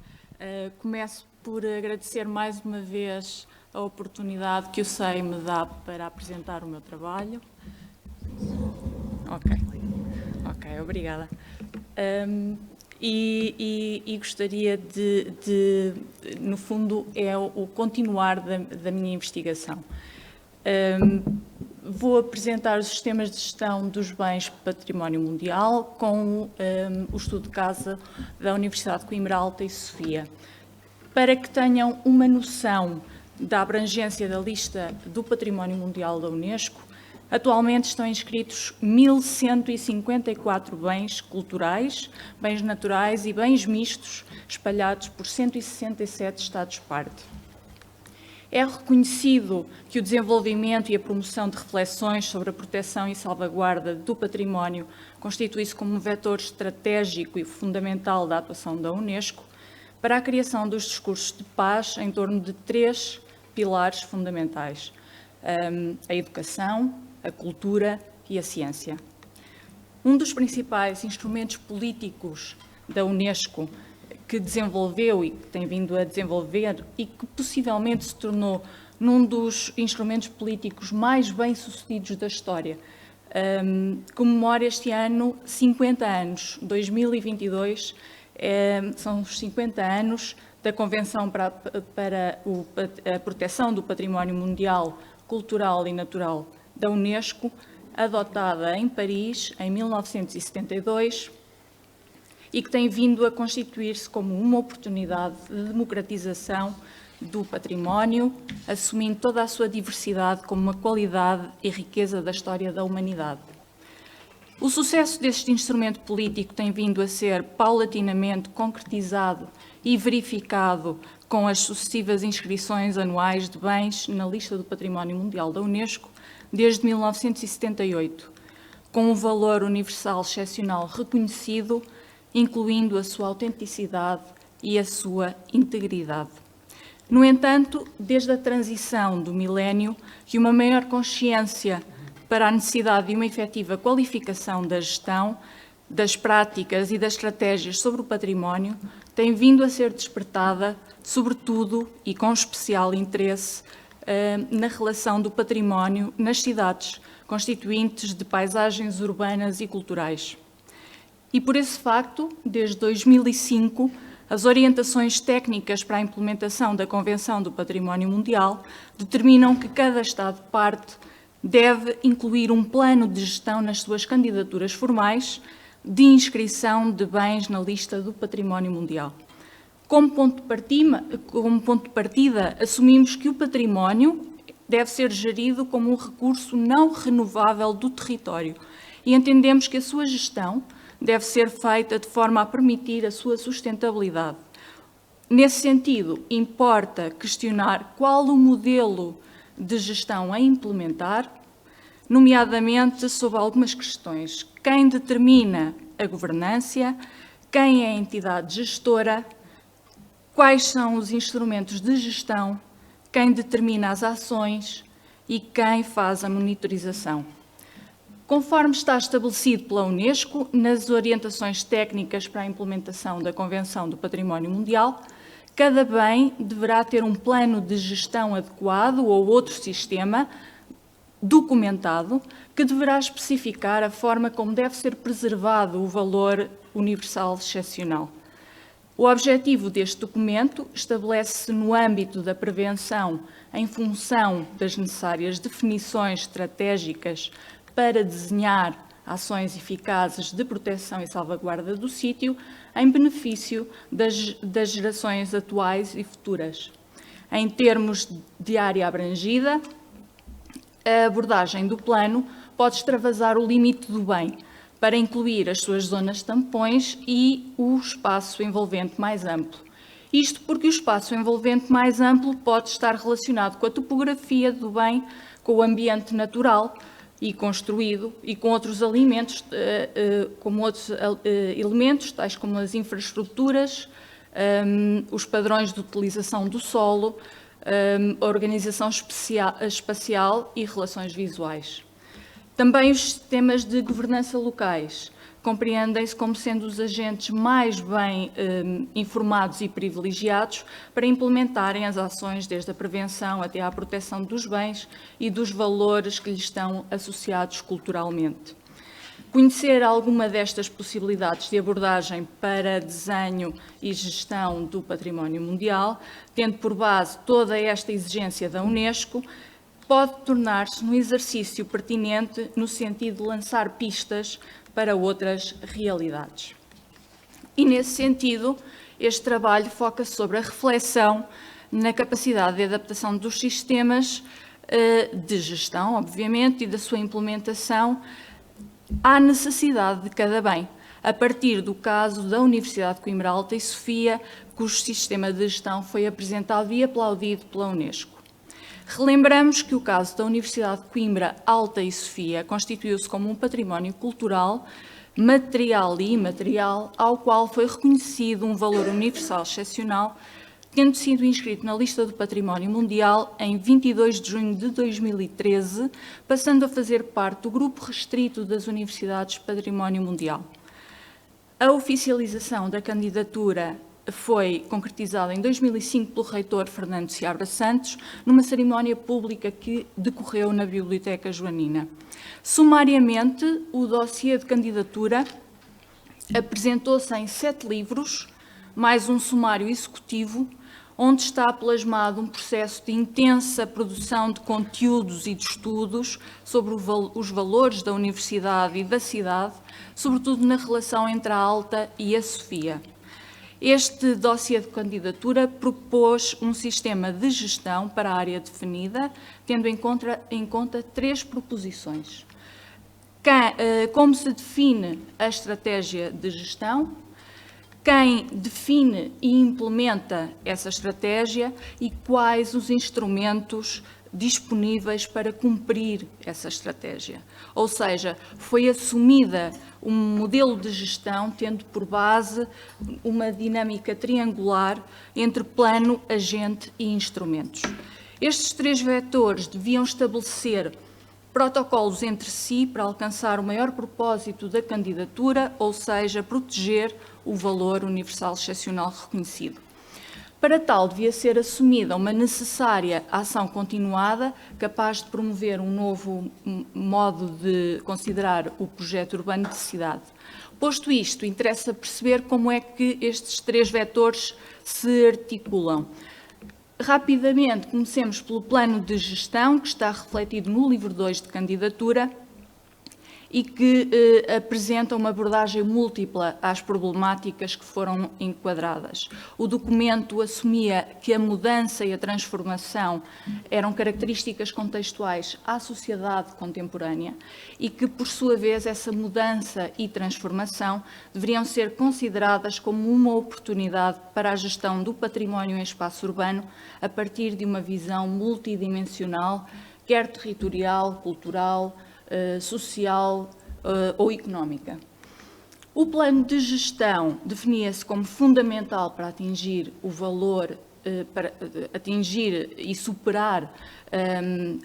Começo por agradecer mais uma vez a oportunidade que o SEI me dá para apresentar o meu trabalho. Ok, obrigada. E gostaria de, no fundo, é o continuar da minha investigação. Vou apresentar os sistemas de gestão dos bens património mundial com o estudo de caso da Universidade de Coimbra Alta e Sofia. Para que tenham uma noção da abrangência da lista do património mundial da Unesco, atualmente estão inscritos 1.154 bens culturais, bens naturais e bens mistos, espalhados por 167 Estados-parte. É reconhecido que o desenvolvimento e a promoção de reflexões sobre a proteção e salvaguarda do património constitui-se como um vetor estratégico e fundamental da atuação da Unesco para a criação dos discursos de paz em torno de 3 pilares fundamentais: a educação, a cultura e a ciência. Um dos principais instrumentos políticos da Unesco que desenvolveu e que tem vindo a desenvolver e que possivelmente se tornou num dos instrumentos políticos mais bem-sucedidos da história, comemora este ano 50 anos, 2022, são os 50 anos da Convenção para a Proteção do Património Mundial, Cultural e Natural da Unesco, adotada em Paris em 1972 e que tem vindo a constituir-se como uma oportunidade de democratização do património, assumindo toda a sua diversidade como uma qualidade e riqueza da história da humanidade. O sucesso deste instrumento político tem vindo a ser paulatinamente concretizado e verificado com as sucessivas inscrições anuais de bens na lista do Património Mundial da Unesco desde 1978, com um valor universal excepcional reconhecido, incluindo a sua autenticidade e a sua integridade. No entanto, desde a transição do milénio e uma maior consciência para a necessidade de uma efetiva qualificação da gestão, das práticas e das estratégias sobre o património, tem vindo a ser despertada, sobretudo e com especial interesse, na relação do património nas cidades, constituintes de paisagens urbanas e culturais. E por esse facto, desde 2005, as orientações técnicas para a implementação da Convenção do Património Mundial determinam que cada Estado-parte deve incluir um plano de gestão nas suas candidaturas formais de inscrição de bens na lista do Património Mundial. Como ponto de partida, assumimos que o património deve ser gerido como um recurso não renovável do território e entendemos que a sua gestão deve ser feita de forma a permitir a sua sustentabilidade. Nesse sentido, importa questionar qual o modelo de gestão a implementar, nomeadamente sobre algumas questões. Quem determina a governança, quem é a entidade gestora, quais são os instrumentos de gestão, quem determina as ações e quem faz a monitorização. Conforme está estabelecido pela Unesco, nas orientações técnicas para a implementação da Convenção do Património Mundial, cada bem deverá ter um plano de gestão adequado ou outro sistema documentado que deverá especificar a forma como deve ser preservado o valor universal excepcional. O objetivo deste documento estabelece-se no âmbito da prevenção em função das necessárias definições estratégicas para desenhar ações eficazes de proteção e salvaguarda do sítio em benefício das gerações atuais e futuras. Em termos de área abrangida, a abordagem do plano pode extravasar o limite do bem para incluir as suas zonas tampões e o espaço envolvente mais amplo. Isto porque o espaço envolvente mais amplo pode estar relacionado com a topografia do bem, com o ambiente natural e construído e com outros elementos, tais como as infraestruturas, os padrões de utilização do solo, a organização espacial e relações visuais. Também os sistemas de governança locais compreendem-se como sendo os agentes mais bem informados e privilegiados para implementarem as ações desde a prevenção até à proteção dos bens e dos valores que lhes estão associados culturalmente. Conhecer alguma destas possibilidades de abordagem para desenho e gestão do património mundial, tendo por base toda esta exigência da Unesco, pode tornar-se um exercício pertinente no sentido de lançar pistas para outras realidades. E, nesse sentido, este trabalho foca-se sobre a reflexão na capacidade de adaptação dos sistemas de gestão, obviamente, e da sua implementação à necessidade de cada bem, a partir do caso da Universidade de Coimbra Alta e Sofia, cujo sistema de gestão foi apresentado e aplaudido pela Unesco. Relembramos que o caso da Universidade de Coimbra Alta e Sofia constituiu-se como um património cultural, material e imaterial, ao qual foi reconhecido um valor universal excepcional, tendo sido inscrito na lista do Património Mundial em 22 de junho de 2013, passando a fazer parte do grupo restrito das Universidades Património Mundial. A oficialização da candidatura foi concretizada em 2005 pelo reitor Fernando Seabra Santos, numa cerimónia pública que decorreu na Biblioteca Joanina. Sumariamente, o dossiê de candidatura apresentou-se em 7 livros, mais um sumário executivo, onde está plasmado um processo de intensa produção de conteúdos e de estudos sobre os valores da universidade e da cidade, sobretudo na relação entre a Alta e a Sofia. Este dossiê de candidatura propôs um sistema de gestão para a área definida, tendo em conta 3 proposições. Como se define a estratégia de gestão, quem define e implementa essa estratégia e quais os instrumentos disponíveis para cumprir essa estratégia. Ou seja, foi assumida um modelo de gestão tendo por base uma dinâmica triangular entre plano, agente e instrumentos. Estes 3 vetores deviam estabelecer protocolos entre si para alcançar o maior propósito da candidatura, ou seja, proteger o valor universal excepcional reconhecido. Para tal, devia ser assumida uma necessária ação continuada, capaz de promover um novo modo de considerar o projeto urbano de cidade. Posto isto, interessa perceber como é que estes 3 vetores se articulam. Rapidamente, comecemos pelo plano de gestão, que está refletido no livro 2 de candidatura e que apresenta uma abordagem múltipla às problemáticas que foram enquadradas. O documento assumia que a mudança e a transformação eram características contextuais à sociedade contemporânea e que, por sua vez, essa mudança e transformação deveriam ser consideradas como uma oportunidade para a gestão do património em espaço urbano a partir de uma visão multidimensional, quer territorial, cultural, social ou económica. O plano de gestão definia-se como fundamental para atingir o valor, para atingir e superar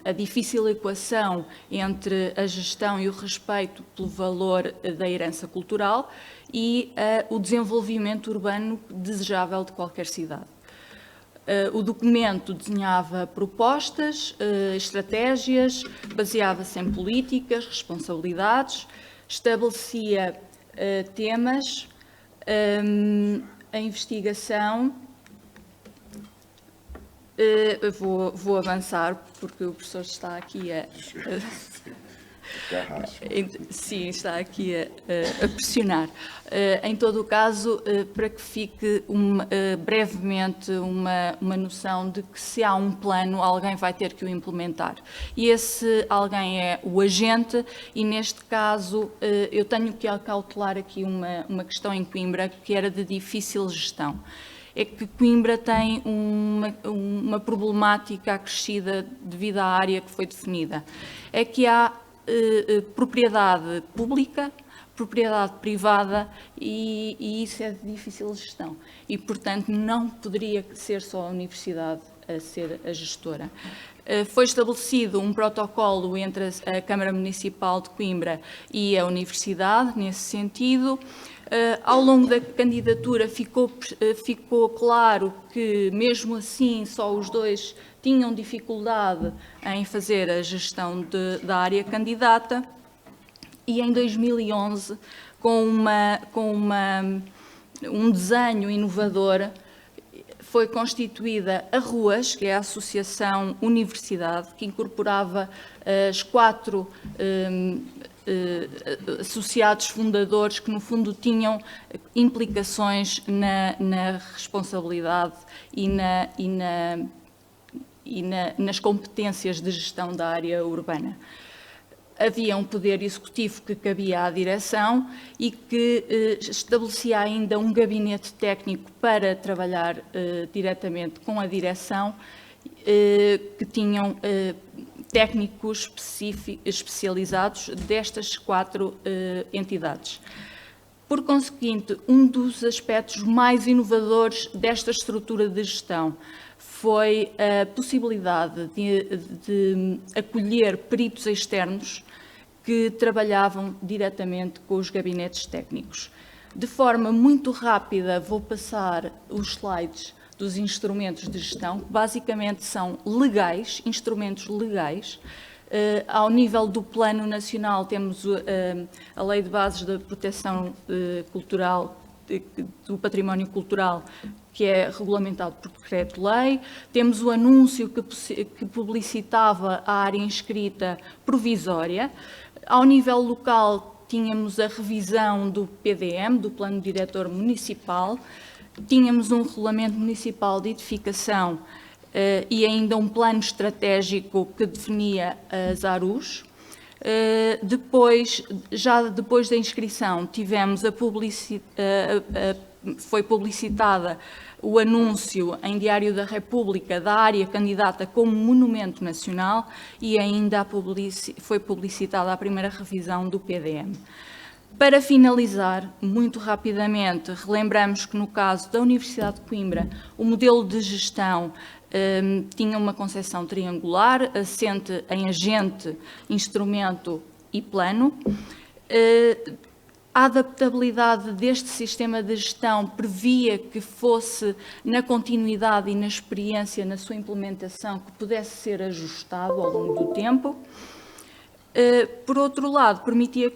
a difícil equação entre a gestão e o respeito pelo valor da herança cultural e o desenvolvimento urbano desejável de qualquer cidade. O documento desenhava propostas, estratégias, baseava-se em políticas, responsabilidades, estabelecia temas, a investigação. Vou avançar porque o professor está aqui Sim, está aqui a pressionar. Em todo o caso, para que fique brevemente uma noção de que se há um plano, alguém vai ter que o implementar. E esse alguém é o agente e, neste caso, eu tenho que acautelar aqui uma questão em Coimbra que era de difícil gestão. É que Coimbra tem uma problemática acrescida devido à área que foi definida. É que há propriedade pública, propriedade privada e isso é de difícil gestão. E, portanto, não poderia ser só a universidade a ser a gestora. Foi estabelecido um protocolo entre a Câmara Municipal de Coimbra e a Universidade, nesse sentido. Ao longo da candidatura ficou claro que, mesmo assim, só os dois tinham dificuldade em fazer a gestão da área candidata e em 2011, com um desenho inovador, foi constituída a RUAS, que é a Associação Universidade, que incorporava as 4 associados fundadores que, no fundo, tinham implicações na responsabilidade e nas competências de gestão da área urbana. Havia um poder executivo que cabia à direção e que estabelecia ainda um gabinete técnico para trabalhar diretamente com a direção, que tinham especializados destas 4 entidades. Por conseguinte, um dos aspectos mais inovadores desta estrutura de gestão foi a possibilidade de acolher peritos externos que trabalhavam diretamente com os gabinetes técnicos. De forma muito rápida, vou passar os slides dos instrumentos de gestão, que basicamente são legais, instrumentos legais. Ao nível do Plano Nacional, temos a Lei de Bases da Proteção Cultural, do Património Cultural, que é regulamentado por decreto-lei. Temos o anúncio que publicitava a área inscrita provisória. Ao nível local, tínhamos a revisão do PDM, do Plano Diretor Municipal. Tínhamos um Regulamento Municipal de Edificação e ainda um plano estratégico que definia as ARUs. Já depois da inscrição, tivemos foi publicitada o anúncio em Diário da República da área candidata como Monumento Nacional e ainda foi publicitada a primeira revisão do PDM. Para finalizar, muito rapidamente, relembramos que no caso da Universidade de Coimbra, o modelo de gestão tinha uma concepção triangular, assente em agente, instrumento e plano. A adaptabilidade deste sistema de gestão previa que fosse na continuidade e na experiência, na sua implementação, que pudesse ser ajustado ao longo do tempo. Por outro lado, permitia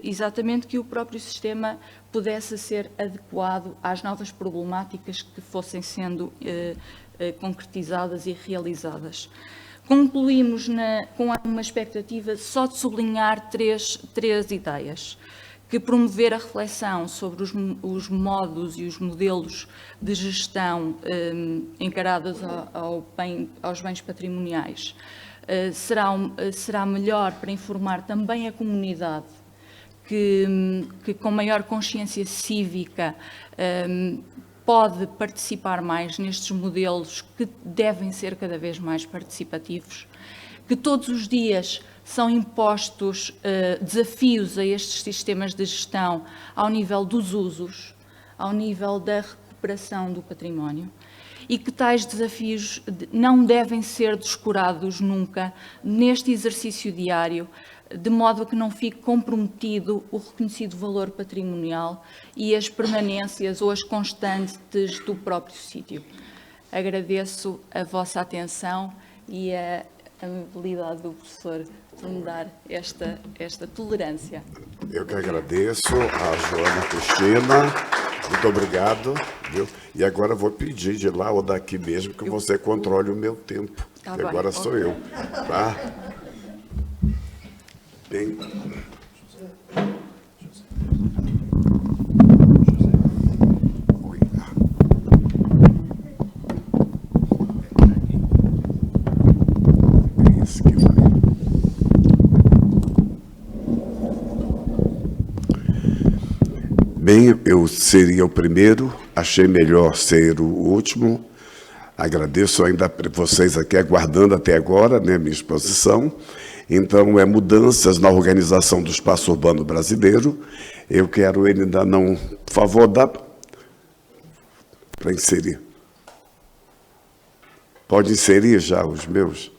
exatamente que o próprio sistema pudesse ser adequado às novas problemáticas que fossem sendo concretizadas e realizadas. Concluímos com uma expectativa só de sublinhar três ideias: que promover a reflexão sobre os modos e os modelos de gestão encarados aos bens patrimoniais será melhor para informar também a comunidade que com maior consciência cívica pode participar mais nestes modelos que devem ser cada vez mais participativos, que todos os dias são impostos desafios a estes sistemas de gestão ao nível dos usos, ao nível da recuperação do património, e que tais desafios não devem ser descurados nunca neste exercício diário, de modo a que não fique comprometido o reconhecido valor patrimonial e as permanências ou as constantes do próprio sítio. Agradeço a vossa atenção e a amabilidade do professor por me dar esta tolerância. Eu que agradeço a Joana Cristina. Muito obrigado. Viu? E agora vou pedir de lá ou daqui mesmo que você controle o meu tempo. Tá e bem. agora sou eu. Tá? Bem... Esse que vai. Bem, eu seria o primeiro, achei melhor ser o último. Agradeço ainda a vocês aqui aguardando até agora, né, minha exposição. Então, mudanças na organização do espaço urbano brasileiro. Eu quero ainda não... Por favor, dá para inserir. Pode inserir já os meus?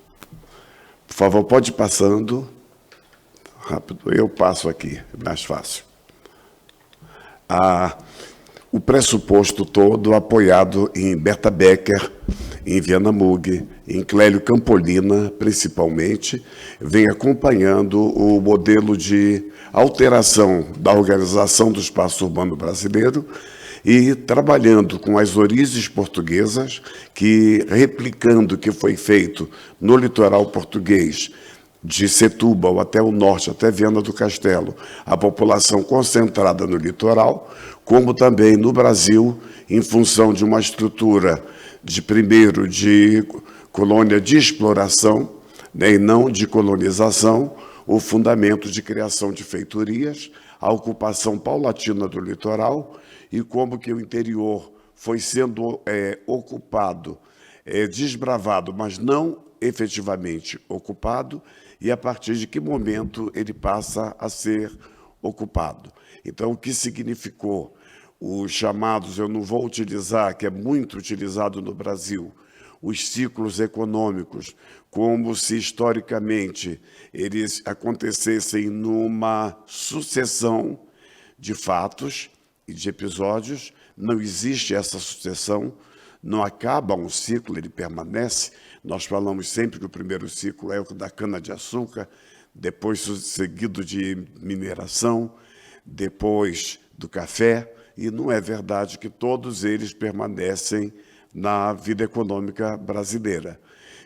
Por favor, pode ir passando. Rápido, eu passo aqui, é mais fácil. O pressuposto todo apoiado em Berta Becker, em Viana Mug, em Clélio Campolina, principalmente, vem acompanhando o modelo de alteração da organização do espaço urbano brasileiro e trabalhando com as origens portuguesas, que, replicando o que foi feito no litoral português, de Setúbal até o norte, até Viana do Castelo, a população concentrada no litoral, como também no Brasil, em função de uma estrutura de colônia de exploração, né, e não de colonização, o fundamento de criação de feitorias, a ocupação paulatina do litoral e como que o interior foi sendo ocupado, desbravado, mas não efetivamente ocupado, e a partir de que momento ele passa a ser ocupado. Então, o que significou? Os chamados, eu não vou utilizar, que é muito utilizado no Brasil, os ciclos econômicos, como se historicamente eles acontecessem numa sucessão de fatos e de episódios. Não existe essa sucessão, não acaba um ciclo, ele permanece. Nós falamos sempre que o primeiro ciclo é o da cana-de-açúcar, depois seguido de mineração, depois do café, e não é verdade que todos eles permanecem na vida econômica brasileira.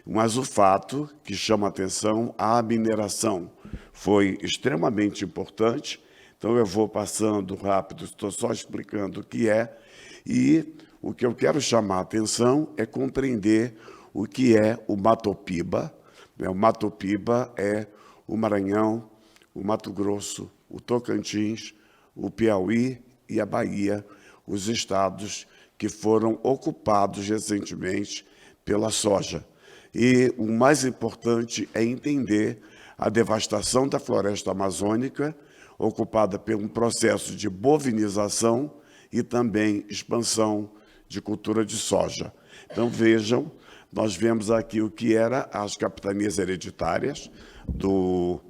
Mas o fato que chama a atenção, a mineração foi extremamente importante. Então, eu vou passando rápido, estou só explicando o que é, e o que eu quero chamar a atenção é compreender o que é o Mato Piba. O Mato Piba é o Maranhão, o Mato Grosso, o Tocantins, o Piauí e a Bahia, os estados que foram ocupados recentemente pela soja. E o mais importante é entender a devastação da floresta amazônica, ocupada por um processo de bovinização e também expansão de cultura de soja. Então, vejam, nós vemos aqui o que eram as capitanias hereditárias do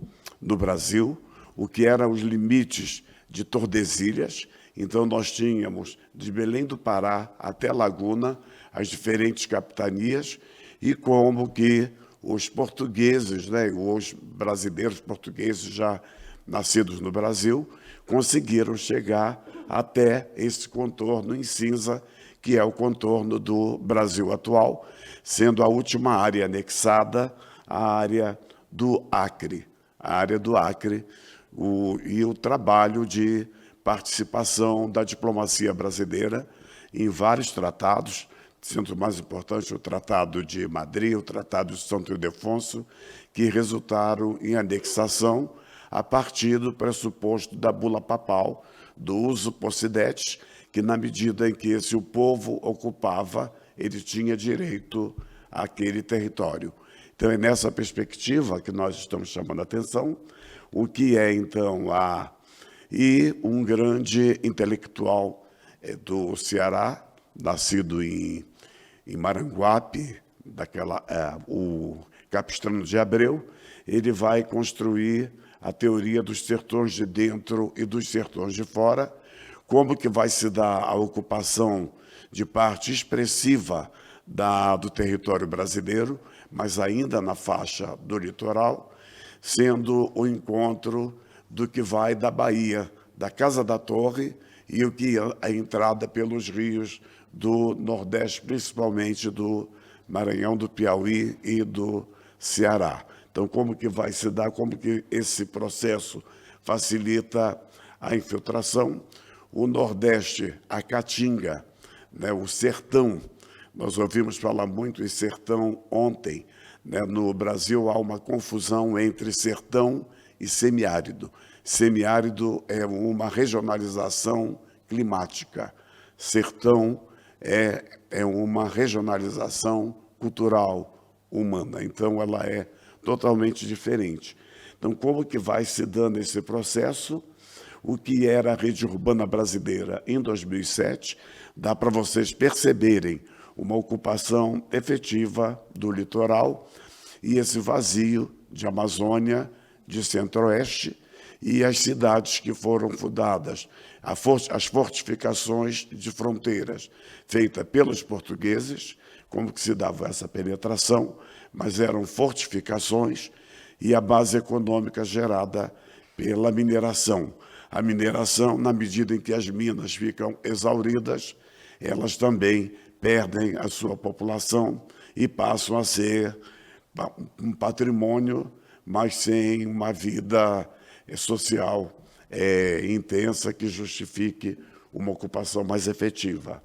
Brasil, o que eram os limites de Tordesilhas. Então, nós tínhamos, de Belém do Pará até Laguna, as diferentes capitanias, e como que os portugueses, os brasileiros portugueses já nascidos no Brasil, conseguiram chegar até esse contorno em cinza, que é o contorno do Brasil atual, sendo a última área anexada a área do Acre. A área do Acre e o trabalho de participação da diplomacia brasileira em vários tratados, sendo o mais importante o Tratado de Madrid, o Tratado de Santo Ildefonso, que resultaram em anexação a partir do pressuposto da bula papal, do uso possidetis, que na medida em que se o povo ocupava, ele tinha direito àquele território. Então, é nessa perspectiva que nós estamos chamando a atenção, o que é, então, E um grande intelectual do Ceará, nascido em Maranguape, o Capistrano de Abreu, ele vai construir a teoria dos sertões de dentro e dos sertões de fora, como que vai se dar a ocupação de parte expressiva do território brasileiro, mas ainda na faixa do litoral, sendo o encontro do que vai da Bahia, da Casa da Torre, e o que é a entrada pelos rios do Nordeste, principalmente do Maranhão, do Piauí e do Ceará. Então, como que vai se dar, como que esse processo facilita a infiltração? O Nordeste, a Caatinga, o sertão, nós ouvimos falar muito em sertão ontem. No Brasil há uma confusão entre sertão e semiárido. Semiárido é uma regionalização climática. Sertão é uma regionalização cultural humana. Então, ela é totalmente diferente. Então, como que vai se dando esse processo? O que era a rede urbana brasileira em 2007, dá para vocês perceberem uma ocupação efetiva do litoral e esse vazio de Amazônia, de Centro-Oeste, e as cidades que foram fundadas, as fortificações de fronteiras feitas pelos portugueses, como que se dava essa penetração, mas eram fortificações, e a base econômica gerada pela mineração. A mineração, na medida em que as minas ficam exauridas, elas também perdem a sua população e passam a ser um patrimônio, mas sem uma vida social intensa que justifique uma ocupação mais efetiva.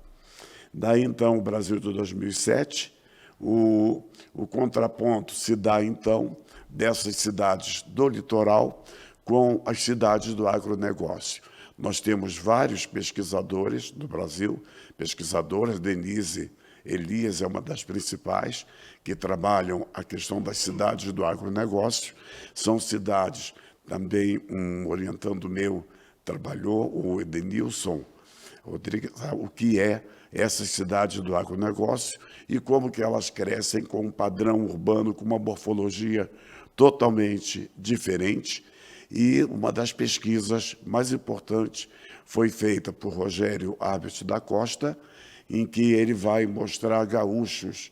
Daí, então, o Brasil de 2007, o contraponto se dá, então, dessas cidades do litoral com as cidades do agronegócio. Nós temos vários pesquisadores do Brasil, pesquisadoras, Denise Elias é uma das principais, que trabalham a questão das cidades do agronegócio. São cidades, também um orientando meu trabalhou, o Edenilson Rodrigues, o que é essas cidades do agronegócio e como que elas crescem com um padrão urbano, com uma morfologia totalmente diferente. E uma das pesquisas mais importantes foi feita por Rogério Arbit da Costa, em que ele vai mostrar gaúchos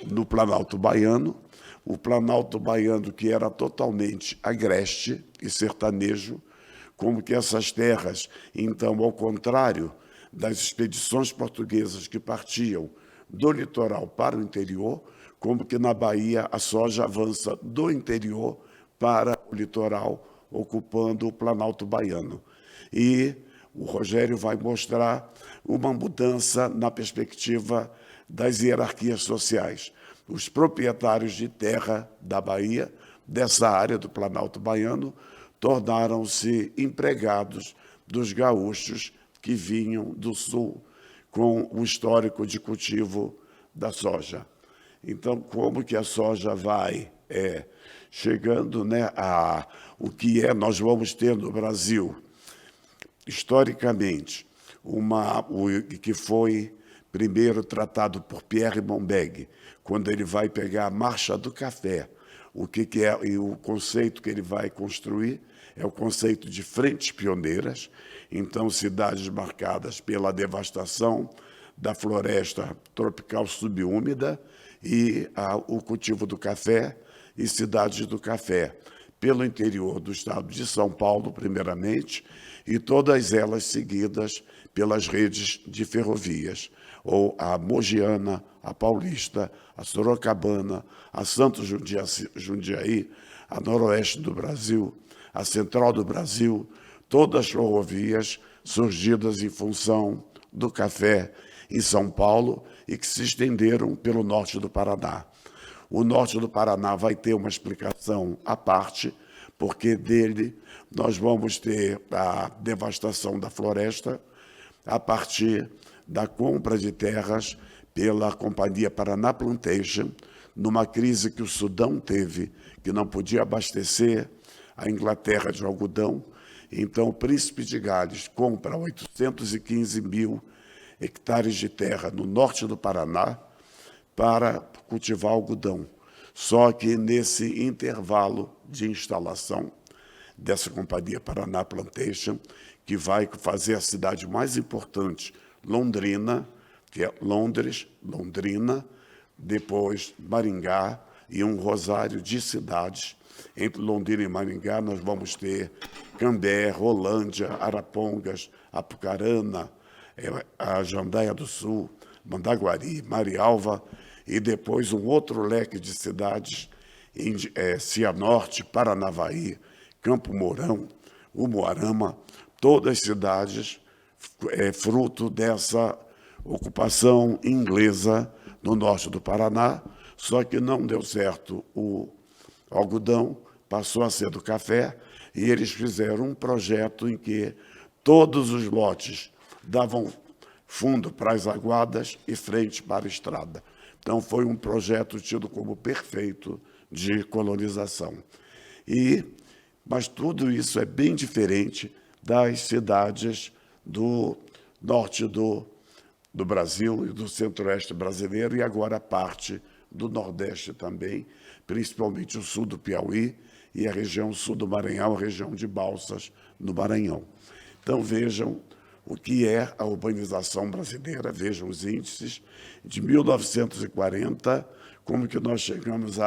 no Planalto Baiano, o Planalto Baiano que era totalmente agreste e sertanejo, como que essas terras, então, ao contrário das expedições portuguesas que partiam do litoral para o interior, como que na Bahia a soja avança do interior para o litoral, ocupando o Planalto Baiano. E o Rogério vai mostrar uma mudança na perspectiva das hierarquias sociais. Os proprietários de terra da Bahia, dessa área do Planalto Baiano, tornaram-se empregados dos gaúchos que vinham do sul com o histórico de cultivo da soja. Então, como que a soja vai chegando, né, a o que nós vamos ter no Brasil, historicamente, o que foi primeiro tratado por Pierre Bombeg, quando ele vai pegar a marcha do café, o que é e o conceito que ele vai construir é o conceito de frentes pioneiras, então cidades marcadas pela devastação da floresta tropical subúmida e o cultivo do café e cidades do café, pelo interior do estado de São Paulo, primeiramente, e todas elas seguidas pelas redes de ferrovias, ou a Mogiana, a Paulista, a Sorocabana, a Santos Jundiaí, a Noroeste do Brasil, a Central do Brasil, todas as ferrovias surgidas em função do café em São Paulo e que se estenderam pelo norte do Paraná. O norte do Paraná vai ter uma explicação à parte, porque dele nós vamos ter a devastação da floresta a partir da compra de terras pela Companhia Paraná Plantation, numa crise que o Sudão teve, que não podia abastecer a Inglaterra de algodão. Então, o Príncipe de Gales compra 815 mil hectares de terra no norte do Paraná para cultivar algodão. Só que nesse intervalo de instalação dessa Companhia Paraná Plantation, que vai fazer a cidade mais importante, Londrina, que é Londres, Londrina, depois Maringá e um rosário de cidades. Entre Londrina e Maringá nós vamos ter Cambé, Rolândia, Arapongas, Apucarana, a Jandaia do Sul, Mandaguari, Marialva, e depois um outro leque de cidades em Cianorte, Paranavaí, Campo Mourão, Umuarama, todas cidades fruto dessa ocupação inglesa no norte do Paraná, só que não deu certo o algodão, passou a ser do café, e eles fizeram um projeto em que todos os lotes davam fundo para as aguadas e frente para a estrada. Então, foi um projeto tido como perfeito de colonização. Mas tudo isso é bem diferente das cidades do norte do Brasil e do centro-oeste brasileiro, e agora parte do nordeste também, principalmente o sul do Piauí e a região sul do Maranhão, a região de Balsas, no Maranhão. Então, vejam o que é a urbanização brasileira, vejam os índices de 1940, como que nós chegamos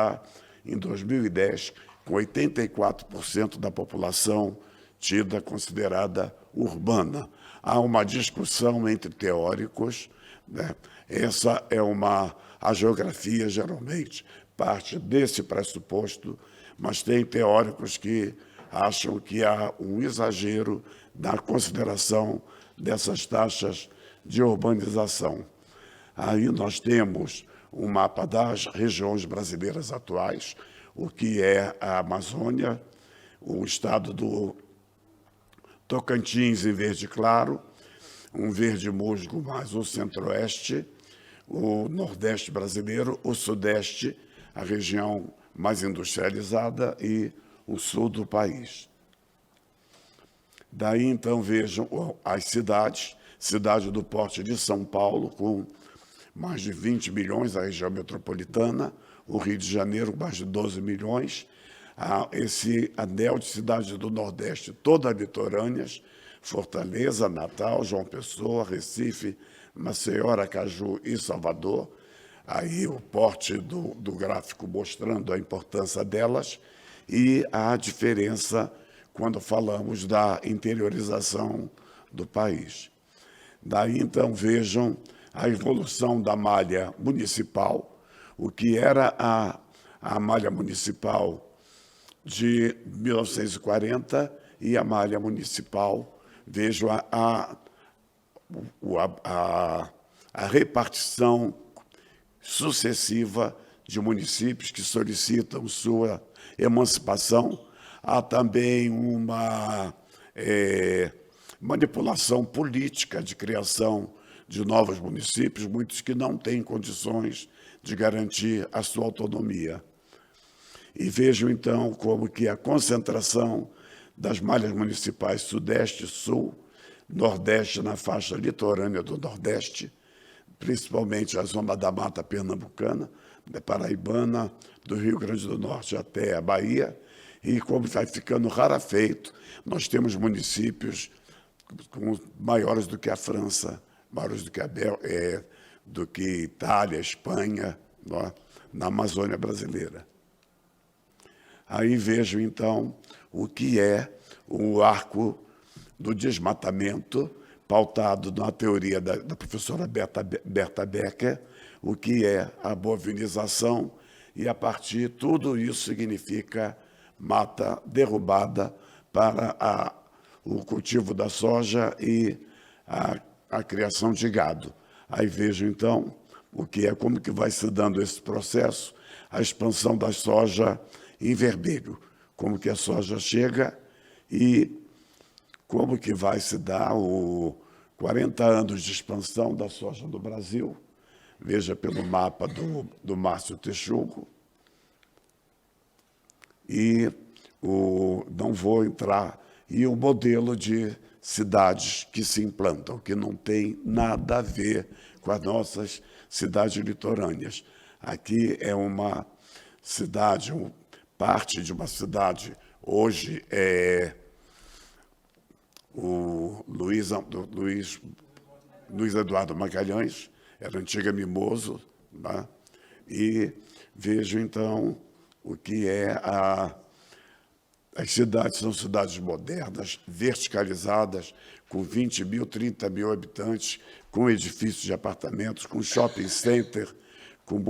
em 2010, com 84% da população tida considerada urbana. Há uma discussão entre teóricos, né? A geografia geralmente parte desse pressuposto, mas tem teóricos que acham que há um exagero na consideração dessas taxas de urbanização. Aí nós temos um mapa das regiões brasileiras atuais, o que é a Amazônia, o estado do Tocantins em verde claro, um verde musgo mais o centro-oeste, o nordeste brasileiro, o sudeste, a região mais industrializada, e o sul do país. Daí, então, vejam as cidades, cidade do porte de São Paulo, com mais de 20 milhões, a região metropolitana, o Rio de Janeiro, mais de 12 milhões, esse anel de cidades do Nordeste, todas litorâneas, Fortaleza, Natal, João Pessoa, Recife, Maceió, Aracaju e Salvador. Aí o porte do gráfico mostrando a importância delas e a diferença quando falamos da interiorização do país. Daí, então, vejam a evolução da malha municipal, o que era a malha municipal de 1940 e a malha municipal, vejam a repartição sucessiva de municípios que solicitam sua emancipação. Há também uma manipulação política de criação de novos municípios, muitos que não têm condições de garantir a sua autonomia. E vejam, então, como que a concentração das malhas municipais Sudeste, Sul, Nordeste na faixa litorânea do Nordeste, principalmente a zona da Mata Pernambucana, da Paraibana, do Rio Grande do Norte até a Bahia, e como vai ficando rarefeito, nós temos municípios maiores do que a França, maiores do que Itália, Espanha, na Amazônia brasileira. Aí vejo, então, o que é o arco do desmatamento, pautado na teoria da professora Berta Becker, o que é a bovinização, e, a partir tudo isso significa mata derrubada para o cultivo da soja e a criação de gado. Aí vejo, então, o que é, como que vai se dando esse processo, a expansão da soja em vermelho, como que a soja chega e como que vai se dar os 40 anos de expansão da soja no Brasil. Veja pelo mapa do Márcio Texugo. E não vou entrar, e o modelo de cidades que se implantam, que não tem nada a ver com as nossas cidades litorâneas. Aqui é uma cidade, parte de uma cidade, hoje é o Luiz Eduardo Magalhães, era antiga Mimoso, né? E vejo, então, o que é as cidades são cidades modernas, verticalizadas, com 20 mil, 30 mil habitantes, com edifícios de apartamentos, com shopping center, com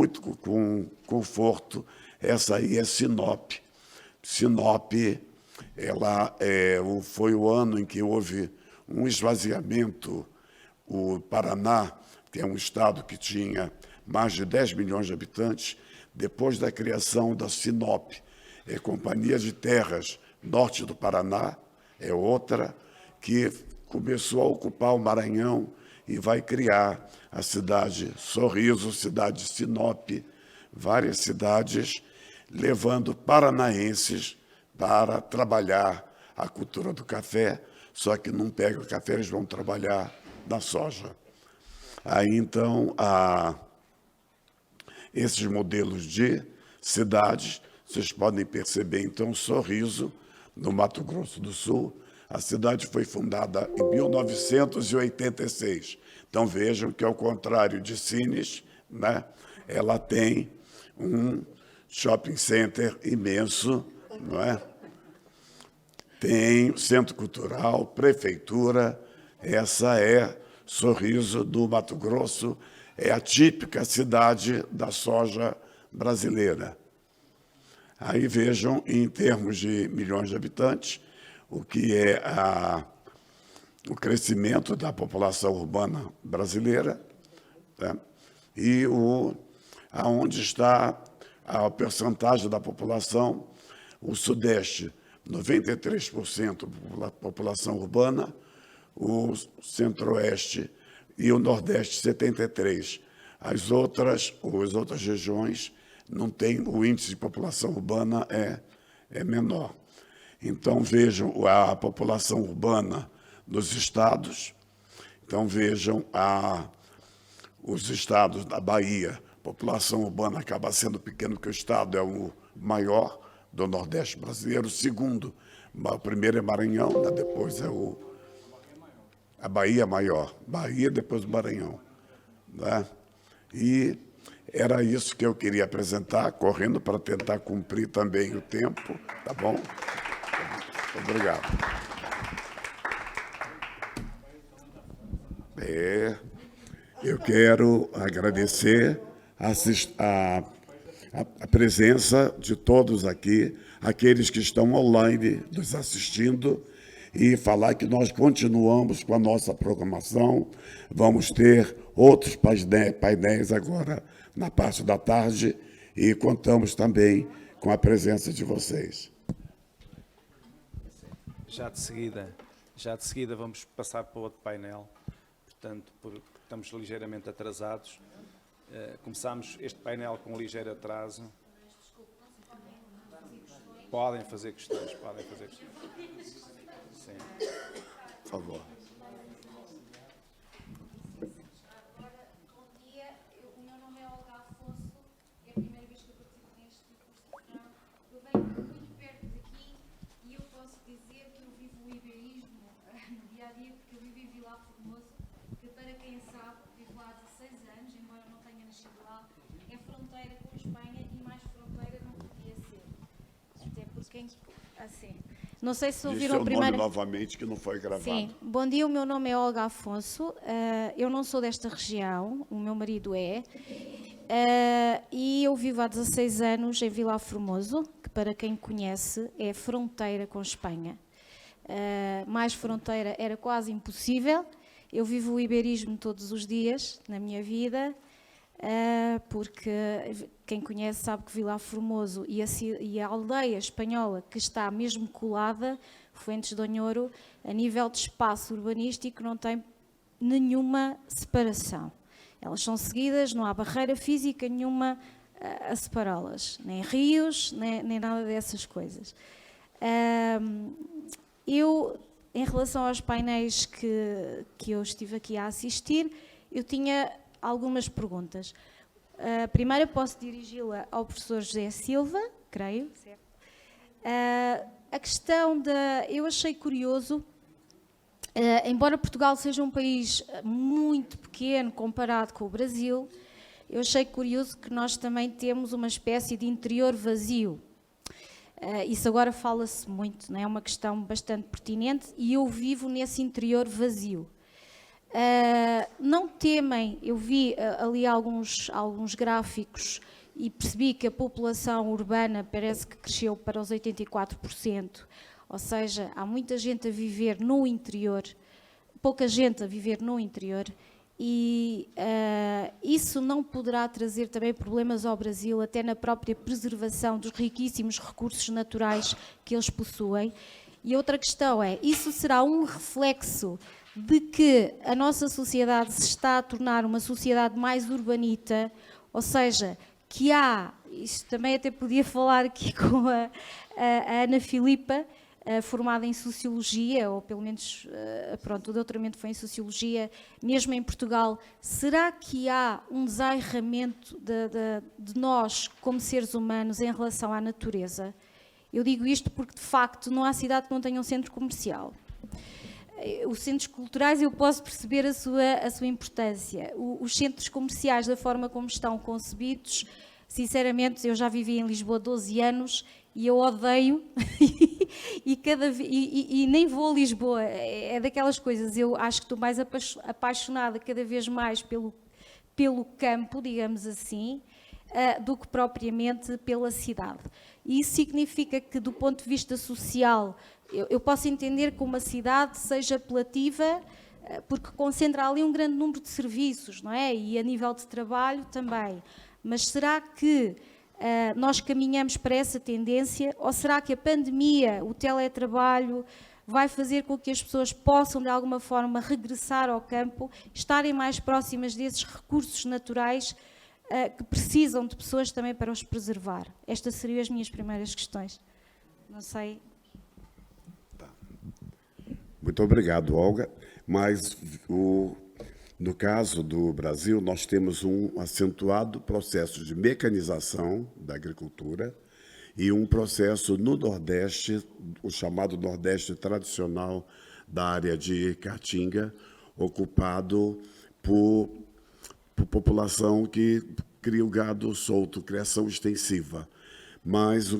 conforto. Essa aí é Sinop. Sinop, foi o ano em que houve um esvaziamento. O Paraná, que é um estado que tinha mais de 10 milhões de habitantes, depois da criação da Sinop, Companhia de Terras Norte do Paraná, é outra, que começou a ocupar o Maranhão e vai criar a cidade Sorriso, cidade Sinop, várias cidades, levando paranaenses para trabalhar a cultura do café, só que não pegam o café, eles vão trabalhar na soja. Aí, então, esses modelos de cidades, vocês podem perceber, então, Sorriso, no Mato Grosso do Sul, a cidade foi fundada em 1986. Então, vejam que, ao contrário de Sines, né, ela tem um shopping center imenso, não é? Tem centro cultural, prefeitura. Essa é Sorriso do Mato Grosso, é a típica cidade da soja brasileira. Aí vejam, em termos de milhões de habitantes, o que é o crescimento da população urbana brasileira, tá? E aonde está a percentagem da população. O Sudeste, 93% da população urbana, o Centro-Oeste e o Nordeste, 73%. As outras regiões não têm, o índice de população urbana é menor. Então, vejam a população urbana dos estados. Então, vejam os estados da Bahia. A população urbana acaba sendo pequeno, porque o estado é o maior do Nordeste brasileiro. O segundo, o primeiro é Maranhão, né? Depois é a Bahia maior. Bahia, depois o Maranhão. Né? E era isso que eu queria apresentar, correndo para tentar cumprir também o tempo. Tá bom? Obrigado. Eu quero agradecer a presença de todos aqui, aqueles que estão online nos assistindo, e falar que nós continuamos com a nossa programação. Vamos ter outros painéis agora na parte da tarde e contamos também com a presença de vocês. Já de seguida vamos passar para outro painel, portanto, estamos ligeiramente atrasados. Começámos este painel com um ligeiro atraso. Podem fazer questões. Sim. Por favor. Bom dia, o meu nome é Olga Afonso, é a primeira vez que eu participo neste curso. Eu venho muito perto daqui e eu posso dizer que eu vivo o iberismo no dia a dia, porque eu vivo em Vilar Formoso, que, para quem sabe, vivo lá há 16 anos, embora não tenha nascido lá, é fronteira com a Espanha e mais fronteira não podia ser. Até porque, assim, não sei se ouviram o primeiro... nome novamente, que não foi gravado. Sim. Bom dia, o meu nome é Olga Afonso, eu não sou desta região, o meu marido é, e eu vivo há 16 anos em Vilar Formoso, que, para quem conhece, é fronteira com Espanha. Mais fronteira era quase impossível. Eu vivo o iberismo todos os dias na minha vida, porque quem conhece sabe que Vilar Formoso e a aldeia espanhola que está mesmo colada, Fuentes de Onhoro, a nível de espaço urbanístico não tem nenhuma separação. Elas são seguidas, não há barreira física nenhuma a separá-las, nem rios, nem nada dessas coisas. Eu, em relação aos painéis que eu estive aqui a assistir, eu tinha algumas perguntas. A primeira posso dirigi-la ao professor José Silva, creio. A questão eu achei curioso, embora Portugal seja um país muito pequeno comparado com o Brasil, eu achei curioso que nós também temos uma espécie de interior vazio. Isso agora fala-se muito, não é? É uma questão bastante pertinente e eu vivo nesse interior vazio. Não temem, eu vi ali alguns gráficos e percebi que a população urbana parece que cresceu para os 84%, ou seja, há muita gente a viver no interior, pouca gente a viver no interior, e isso não poderá trazer também problemas ao Brasil, até na própria preservação dos riquíssimos recursos naturais que eles possuem. E outra questão é, isso será um reflexo de que a nossa sociedade se está a tornar uma sociedade mais urbanita, ou seja, que isto também até podia falar aqui com a Ana Filipa, formada em Sociologia, ou pelo menos, pronto, o doutoramento foi em Sociologia, mesmo em Portugal. Será que há um desairramento de nós, como seres humanos, em relação à natureza? Eu digo isto porque, de facto, não há cidade que não tenha um centro comercial. Os centros culturais, eu posso perceber a sua importância. Os centros comerciais, da forma como estão concebidos, sinceramente, eu já vivi em Lisboa 12 anos e eu odeio e nem vou a Lisboa. É daquelas coisas, eu acho que estou mais apaixonada cada vez mais pelo campo, digamos assim, do que propriamente pela cidade. E isso significa que, do ponto de vista social, eu posso entender que uma cidade seja apelativa porque concentra ali um grande número de serviços, não é? E a nível de trabalho também. Mas será que nós caminhamos para essa tendência, ou será que a pandemia, o teletrabalho, vai fazer com que as pessoas possam, de alguma forma, regressar ao campo, estarem mais próximas desses recursos naturais que precisam de pessoas também para os preservar? Estas seriam as minhas primeiras questões. Não sei. Muito obrigado, Olga. Mas, no caso do Brasil, nós temos um acentuado processo de mecanização da agricultura e um processo no Nordeste, o chamado Nordeste tradicional da área de Caatinga, ocupado por população que cria o gado solto, criação extensiva. Mas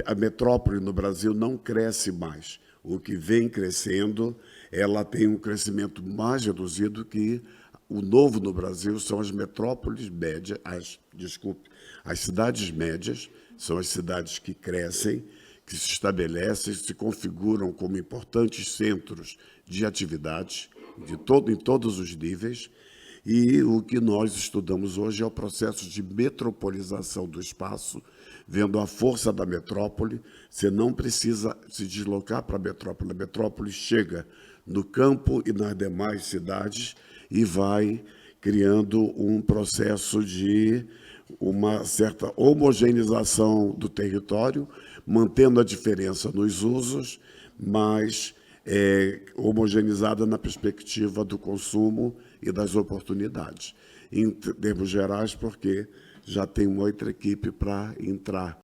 a metrópole no Brasil não cresce mais. O que vem crescendo, ela tem um crescimento mais reduzido que o novo no Brasil são as metrópoles médias, as cidades médias, são as cidades que crescem, que se estabelecem, se configuram como importantes centros de atividades em todos os níveis. E o que nós estudamos hoje é o processo de metropolização do espaço, vendo a força da metrópole. Você não precisa se deslocar para a metrópole chega no campo e nas demais cidades e vai criando um processo de uma certa homogeneização do território, mantendo a diferença nos usos, mas homogeneizada na perspectiva do consumo e das oportunidades. Em termos gerais, porque já tem uma outra equipe para entrar